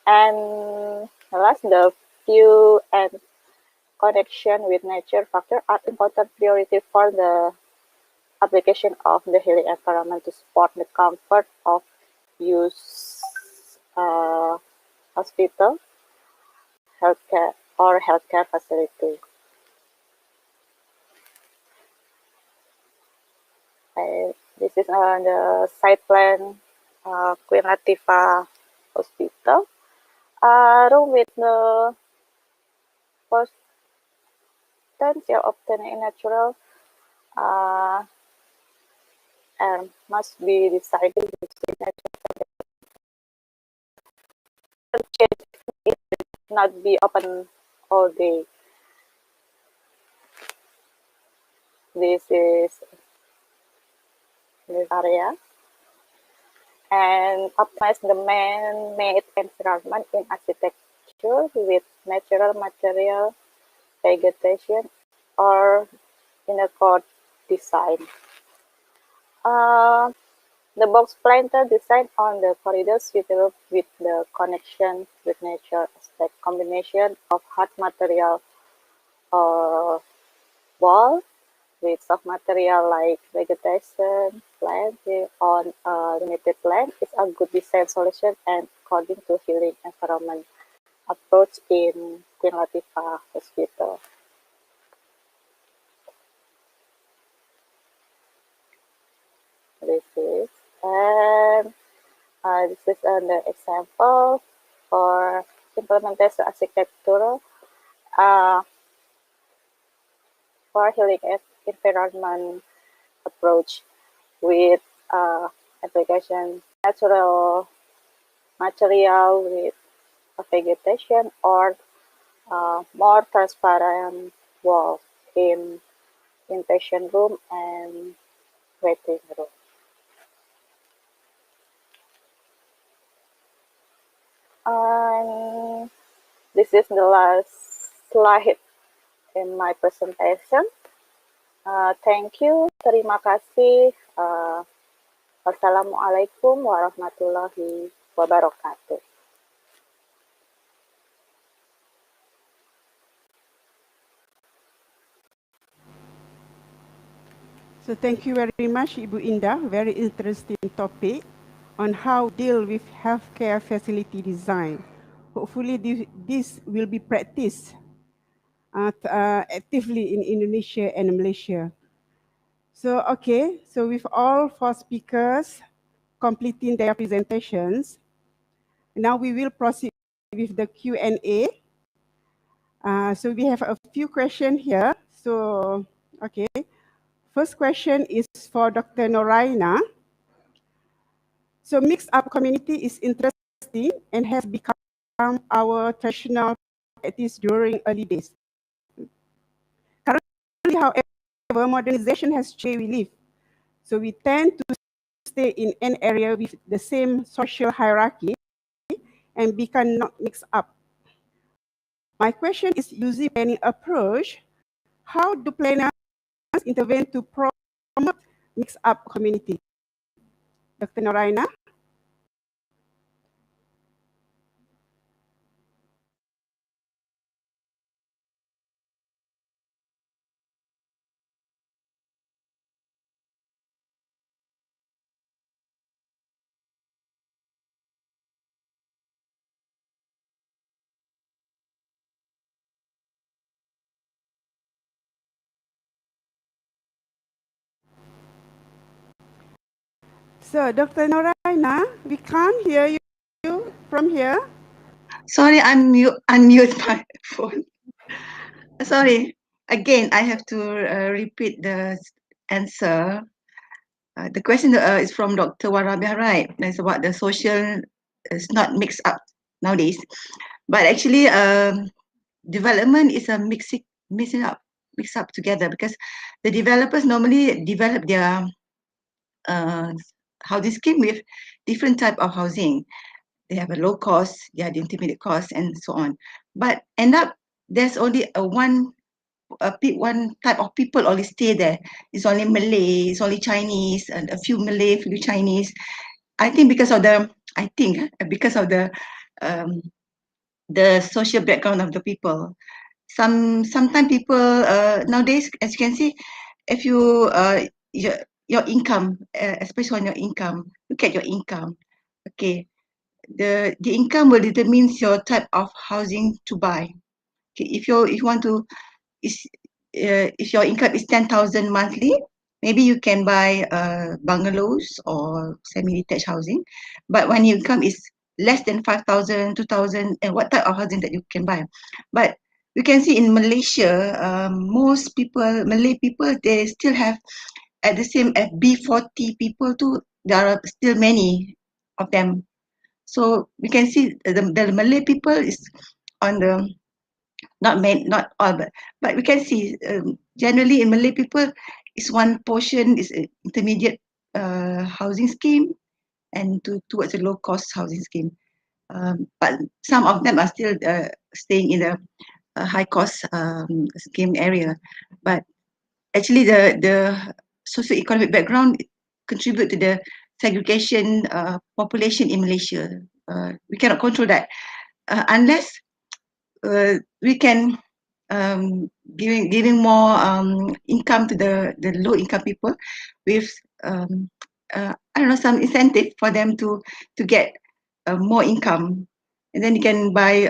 S5: And last, the view and connection with nature factor are important priority for the application of the healing environment to support the comfort of use hospital, healthcare, or healthcare facility. This is the site plan Queen Latifah Hospital. Room with the potential obtaining natural air must be decided using natural it not be open all day. This is this area. And optimize the man-made environment in architecture with natural material, vegetation, or inner-core design. The box planter design on the corridors with the connection with nature aspect combination of hard material wall with soft material like vegetation, planting on a limited land is a good design solution and according to healing environment approach in Queen Latifah Hospital. This is an example for implementation architectural for healing environment approach with application natural material with vegetation or more transparent wall in inpatient room and waiting room. And this is the last slide in my presentation. Thank you. Terima kasih. Wassalamualaikum warahmatullahi wabarakatuh.
S1: So thank you very much, Ibu Indah. Very interesting topic on how deal with healthcare facility design. Hopefully this will be practiced actively in Indonesia and Malaysia. So, okay, so with all 4 speakers completing their presentations, now we will proceed with the Q&A. So we have a few questions here. So, okay, First question is for Dr. Noraina. So mixed up community is interesting and has become our traditional practice during early days. Currently, however, modernization has changed we live. So we tend to stay in an area with the same social hierarchy and we cannot mix up. My question is, using planning approach, how do planners intervene to promote mix up community? Dr. Noraina? So, Dr. Noraina, we can't hear you from here.
S2: Sorry, unmute my phone. Sorry. Again, I have to repeat the answer. The question is from Dr. Warabia, right? It's about the social, it's not mixed up nowadays. But actually, development is a mix up together, because the developers normally develop their housing scheme with different type of housing. They have a low cost, they have the intermediate cost, and so on. But end up, there's only one type of people only stay there. It's only Malay, it's only Chinese, and a few Malay, few Chinese. I think because of the social background of the people. Sometimes people nowadays, as you can see, if you your income, especially on your income, look at your income. Okay, the income will determine your type of housing to buy. Okay, if you want to, is if your income is 10,000 monthly, maybe you can buy bungalows or semi-detached housing. But when your income is less than 5,000, 2,000, and what type of housing that you can buy. But you can see in Malaysia, most people, Malay people, they still have at the same as B40 people too. There are still many of them. So we can see the Malay people is on the not all, but we can see generally in Malay people is one portion is intermediate housing scheme and towards a low cost housing scheme. But some of them are still staying in the high cost scheme area. But actually, the socio-economic background contribute to the segregation population in Malaysia. We cannot control that unless we can giving more income to the low income people with I don't know, some incentive for them to get more income, and then you can buy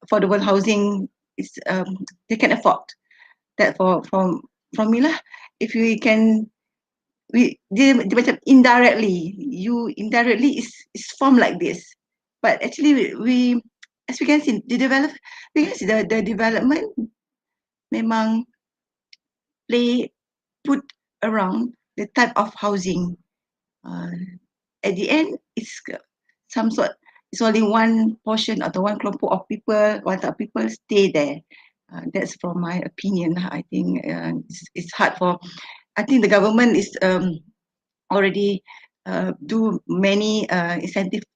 S2: affordable housing. Is they can afford that from me lah. If we can, dia macam indirectly is formed like this, but actually we as we can see we can see the development memang put around the type of housing. At the end, it's some sort. It's only one portion or the one kelompok of people, one type of people stay there. That's from my opinion. I think it's hard for. I think the government is already do many incentive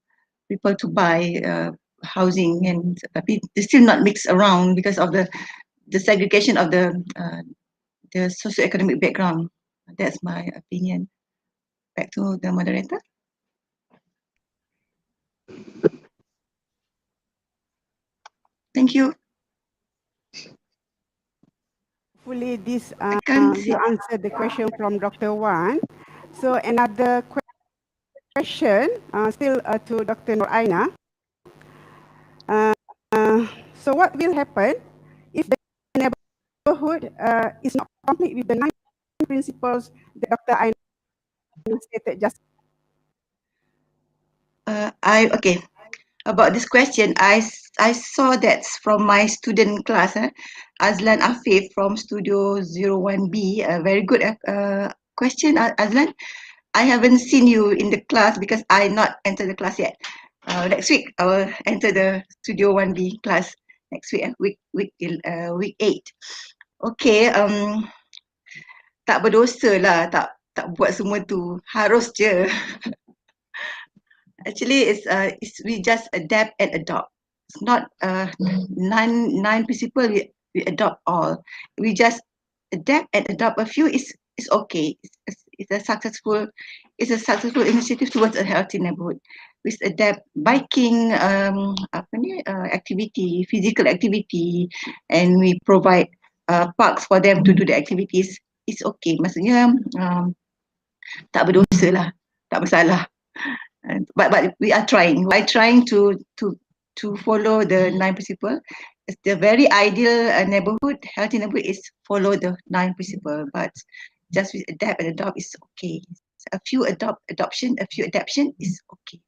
S2: people to buy housing, and tapi they still not mixed around because of the segregation of the socio-economic background. That's my opinion. Back to the moderator. Thank you.
S1: Hopefully this
S2: I can't see.
S1: you answered the question from Dr. Wan. So another question still to Dr. Noraina. So what will happen if the neighborhood is not complete with the 9 principles that Dr. Aina stated just?
S2: Okay. About this question, I saw that from my student class. Azlan Afif from Studio 01B. A very good question, Azlan. I haven't seen you in the class because I not entered the class yet. Next week I will enter the Studio 1B class next week, week 8. Okay, tak berdosa lah, tak buat semua tu. Harus je. Actually, it's we just adapt and adopt. It's not nine principle we adopt all. We just adapt and adopt a few. Is okay. It's a successful initiative towards a healthy neighborhood. We adapt biking, activity, physical activity, and we provide parks for them to do the activities. It's okay. Maksudnya tak berdosa lah, tak bersalah. But we are trying. We are trying to follow the 9 principle. It's the very ideal neighborhood. Healthy neighborhood is follow the 9 principle. But just with adapt and adopt is okay. A few adoption, a few adaptation is okay.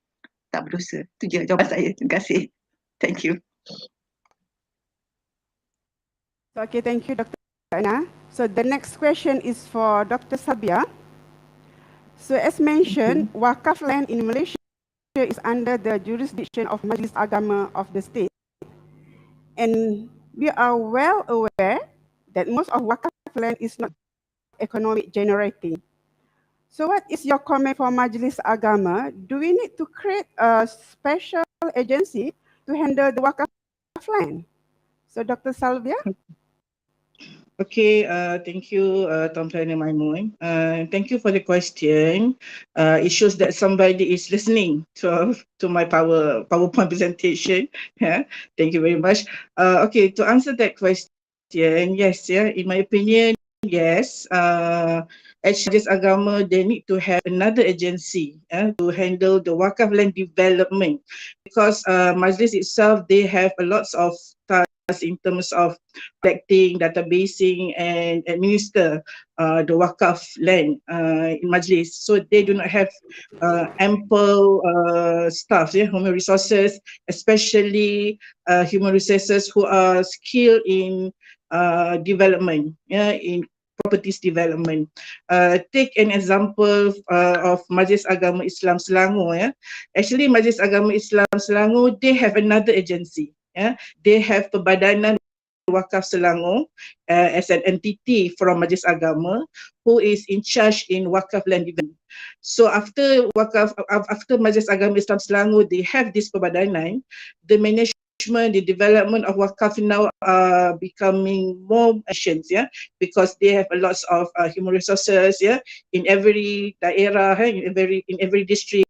S2: Tak berdosa. Itu je jawapan saya. Terima kasih. Thank you.
S1: Okay, thank you, Dr. Anna. So the next question is for Dr. Sabia. So as mentioned, wakaf land in Malaysia is under the jurisdiction of Majlis Agama of the state. And we are well aware that most of wakaf land is not economic generating. So what is your comment for Majlis Agama? Do we need to create a special agency to handle the wakaf land? So Dr. Salvia?
S3: Okay, thank you, Tom Trainer Maimun. Thank you for the question. It shows that somebody is listening to my PowerPoint presentation. Yeah, thank you very much. Okay, to answer that question, yes, yeah, in my opinion, yes. Actually, Majlis Agama, they need to have another agency to handle the wakaf land development, because Majlis itself, they have a lots of in terms of collecting, databasing, and administer the wakaf land in Majlis. So they do not have ample staff, human resources, especially human resources who are skilled in development, in properties development. Take an example of Majlis Agama Islam Selangor. Actually, Majlis Agama Islam Selangor, they have another agency. They have Perbadanan Wakaf Selangor as an entity from Majlis Agama who is in charge in wakaf land development. So after Majlis Agama Islam Selangor, they have this Perbadanan. The management, the development of wakaf now are becoming more efficient, because they have a lot of human resources, in every daerah, in every district.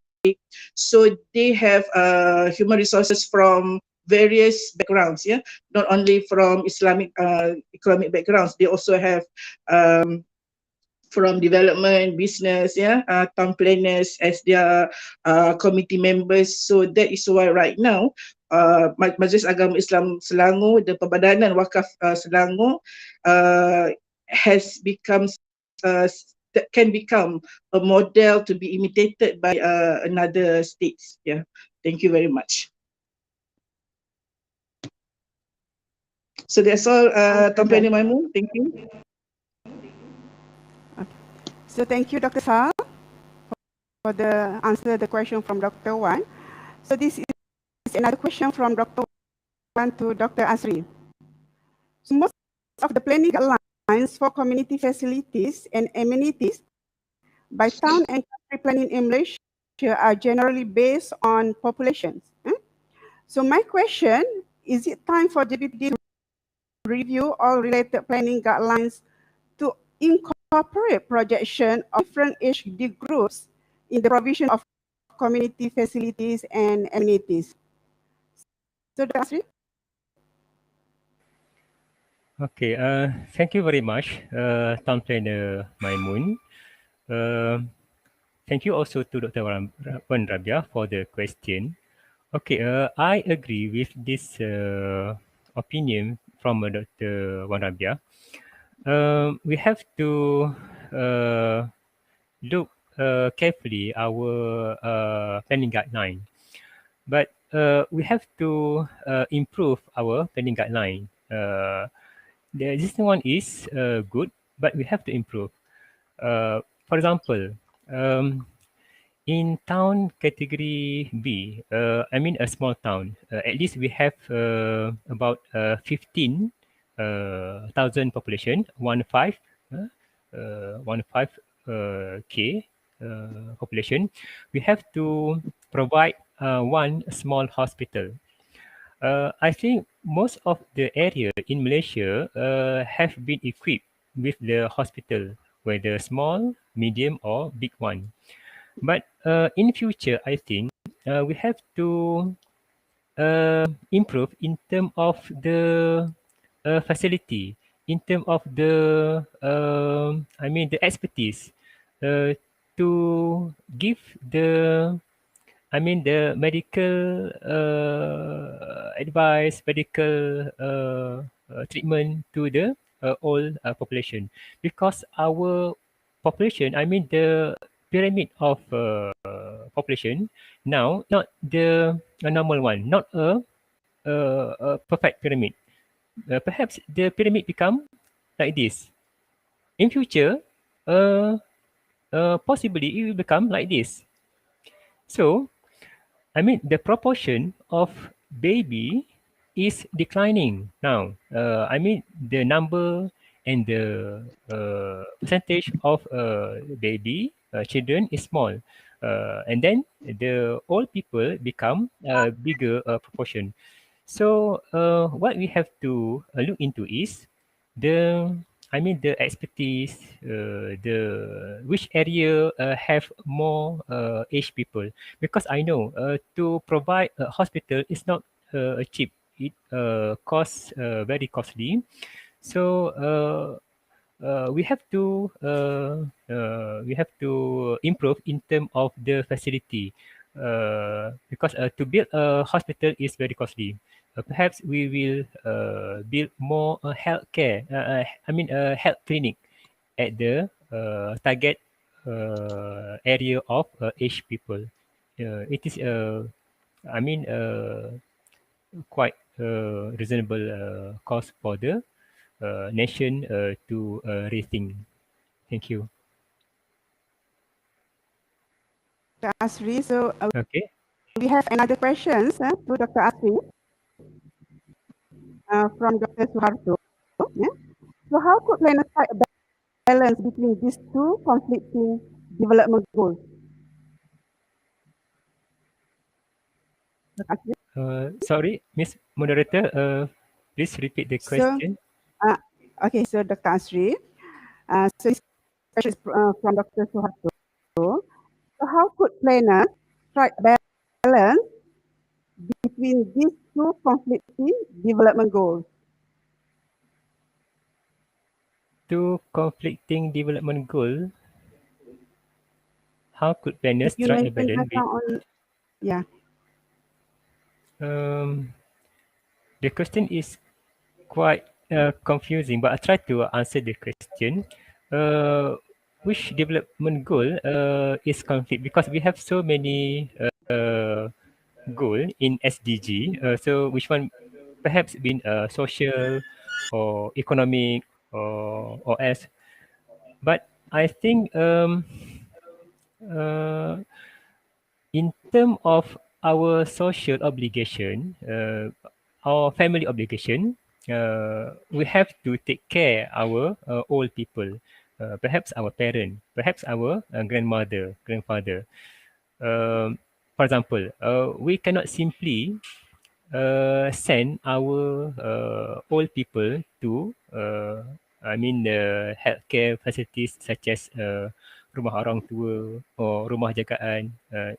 S3: So they have human resources from various backgrounds, not only from Islamic economic backgrounds. They also have from development, business, town planners as their committee members. So that is why right now Majlis Agama Islam Selangor, the Perbadanan Wakaf Selangor, has become can become a model to be imitated by another states. Thank you very much. So that's all, Tom Penny Maimun. Thank you.
S1: Okay. So thank you, Dr. Sal, for the answer the question from Dr. Wan. So this is another question from Dr. Wan to Dr. Asri. So most of the planning guidelines for community facilities and amenities by town and country planning in Malaysia are generally based on populations. So my question, is it time for JPPD to review all related planning guidelines to incorporate projection of different age groups in the provision of community facilities and amenities? So, Dr. Asri?
S4: Okay, thank you very much, Tom Trainer Maimun. Thank you also to Dr. Wan Rabia for the question. Okay, I agree with this opinion from Dr. Wan Rabia. We have to look carefully our planning guideline, but we have to improve our planning guideline. the existing one is good, but we have to improve. For example, in town category B, I mean a small town, at least we have about 15,000 population, 15 K population. We have to provide one small hospital. I think most of the area in Malaysia have been equipped with the hospital, whether small, medium, or big one. But in future, I think we have to improve in terms of the facility, in terms of the I mean the expertise to give the the medical advice, medical treatment to the old population, because our population, the pyramid of population now, not the a normal one, not a perfect pyramid. Perhaps the pyramid become like this. In future, possibly it will become like this. So the proportion of baby is declining now. The number and the percentage of baby children is small, and then the old people become a bigger proportion. So what we have to look into is the the expertise, the which area have more aged people, because I know to provide a hospital is not cheap. It costs very costly. So we have to improve in terms of the facility, because to build a hospital is very costly. Perhaps we will build more healthcare. A health clinic at the target area of aged people. It is quite reasonable cost for the nation to rethink. Thank you.
S1: Dr. Asri. So
S4: Okay.
S1: we have another questions to Dr. Asri from Dr. Suharto. Yeah? So how could planners strike a balance between these two conflicting development goals?
S4: Sorry, Miss Moderator, please repeat the question.
S1: Okay, so Dr. Asri, so this question is from Dr. Suharto. So how could planners strike a balance between these two conflicting development goals?
S4: Two conflicting development goals. How could planners
S1: You
S4: strike a
S1: mentioned
S4: balance?
S1: yeah.
S4: The question is quite confusing, but I try to answer the question. Which development goal is conflict? Because we have so many goal in SDG. So which one perhaps been social or economic or else? But I think in terms of our social obligation, our family obligation, we have to take care our old people, perhaps our parent, perhaps our grandmother, grandfather. For example, we cannot simply send our old people to the healthcare facilities such as rumah orang tua or rumah jagaan.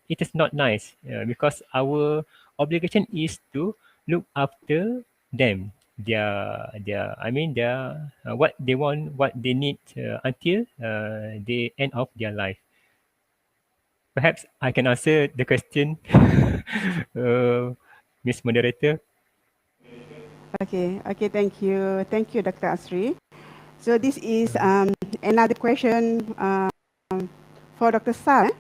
S4: It is not nice because our obligation is to look after them. Their what they want, what they need until the end of their life. Perhaps I can answer the question, Miss Moderator.
S1: Okay, thank you, Dr. Asri. So this is another question for Dr. Sal.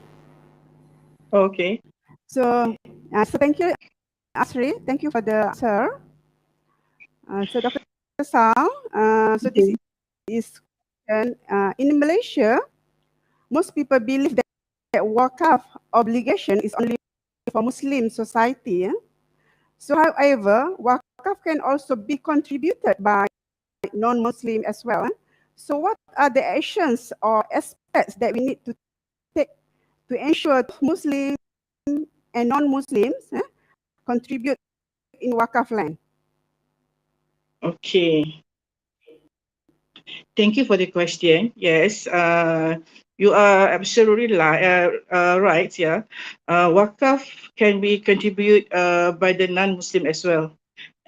S3: Okay.
S1: So thank you, Asri. Thank you for the answer. So Dr. Sal. So this is in Malaysia, most people believe that wakaf obligation is only for Muslim society. So however, wakaf can also be contributed by non-Muslim as well. So what are the actions or aspects that we need to take to ensure Muslims and non-Muslims contribute in wakaf land?
S3: Okay. Thank you for the question. Yes, you are absolutely right. Yeah, wakaf can be contributed by the non-Muslim as well,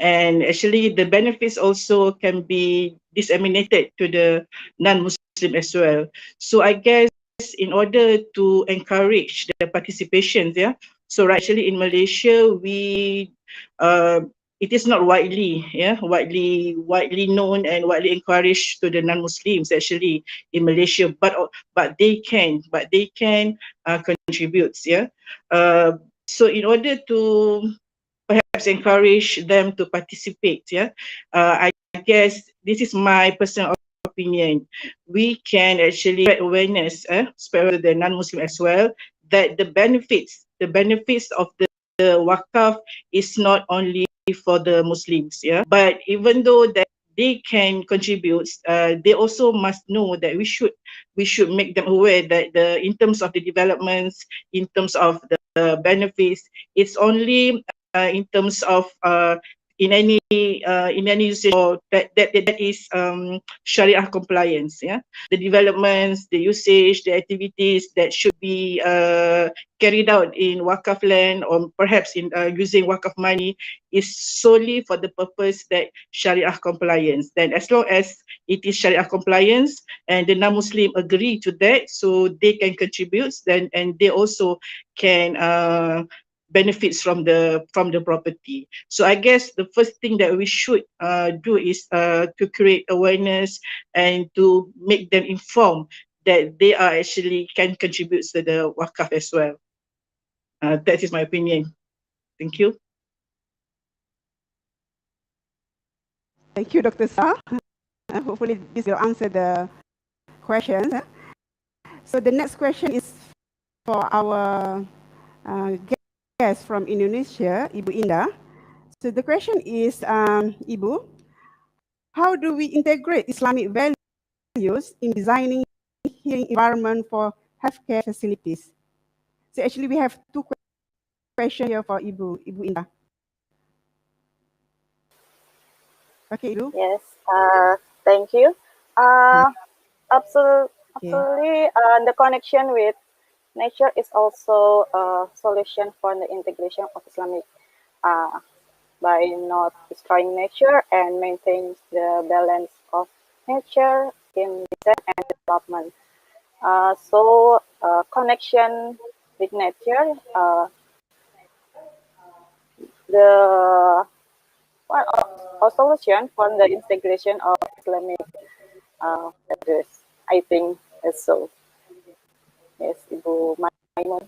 S3: and actually the benefits also can be disseminated to the non-Muslim as well. So I guess in order to encourage the participation, yeah. So right, actually in Malaysia we it is not widely known and widely encouraged to the non-Muslims actually in Malaysia, but they can contribute. Yeah, so in order to perhaps encourage them to participate, yeah, I guess this is my personal opinion. We can actually spread awareness, spread to the non-Muslim as well, that the benefits of the wakaf is not only for the Muslims, yeah. But even though that they can contribute, they also must know that we should make them aware that in terms of the developments, in terms of the benefits, it's only in terms of in any usage or that is Sharia compliance. Yeah, the developments, the usage, the activities that should be carried out in wakaf land or perhaps in using wakaf money is solely for the purpose that Sharia compliance. Then as long as it is Sharia compliance and the non-Muslim agree to that, so they can contribute, then and they also can benefits from the property. So I guess the first thing that we should do is to create awareness and to make them informed that they are actually can contribute to the wakaf as well. That is my opinion. Thank you.
S1: Thank you, Dr. Sal. Hopefully this will answer the questions. So the next question is for our guest from Indonesia, Ibu Indah. So the question is, Ibu, how do we integrate Islamic values in designing healing environment for healthcare facilities? So actually we have two questions here for Ibu Indah. Okay, Ibu.
S5: Yes, thank you. Absolutely, the connection with nature is also a solution for the integration of Islamic by not destroying nature and maintain the balance of nature in design and development. So connection with nature, the a solution for the integration of Islamic values. I think is so. Yes, Ibu Maimun.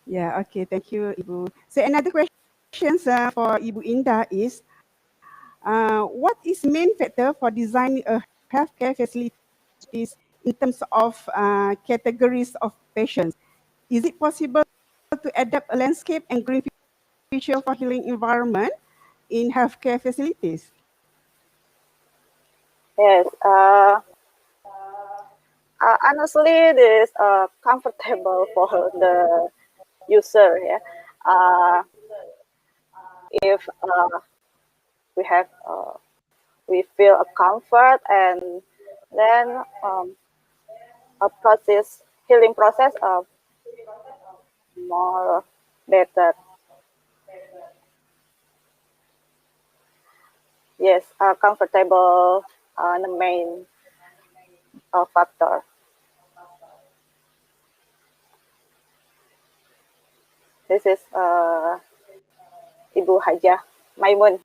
S1: Yeah, okay, thank you, Ibu. So another question for Ibu Indah is, what is main factor for designing a healthcare facilities in terms of categories of patients? Is it possible to adapt a landscape and green feature for healing environment in healthcare facilities?
S5: Yes, honestly, this is comfortable for the user. Yeah, if we have we feel a comfort and then a healing process more better. Yes, comfortable the main factor. This is Ibu Hajah Maimun.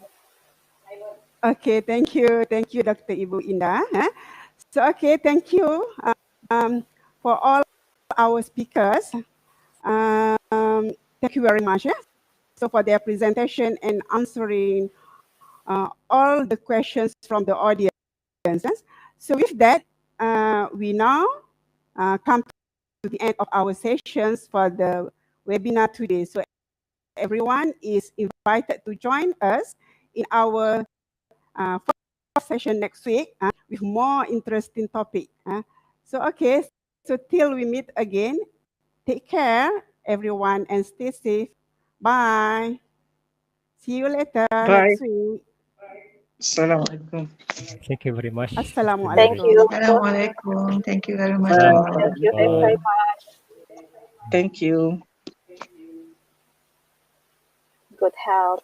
S1: Okay, thank you, Dr. Ibu Indah. So, okay, thank you for all our speakers. Thank you very much. So for their presentation and answering all the questions from the audience. So with that, we now come to the end of our sessions for the webinar today. So everyone is invited to join us in our fourth session next week with more interesting topic. So okay, so till we meet again, take care everyone and stay safe. Bye. See you later
S6: Bye.
S1: next week.
S6: Assalamualaikum.
S4: Thank you very much.
S5: Thank
S1: Assalamualaikum.
S5: you.
S2: Assalamualaikum. Thank you very much.
S6: Bye.
S5: Thank you very much.
S6: Thank you.
S5: Good health.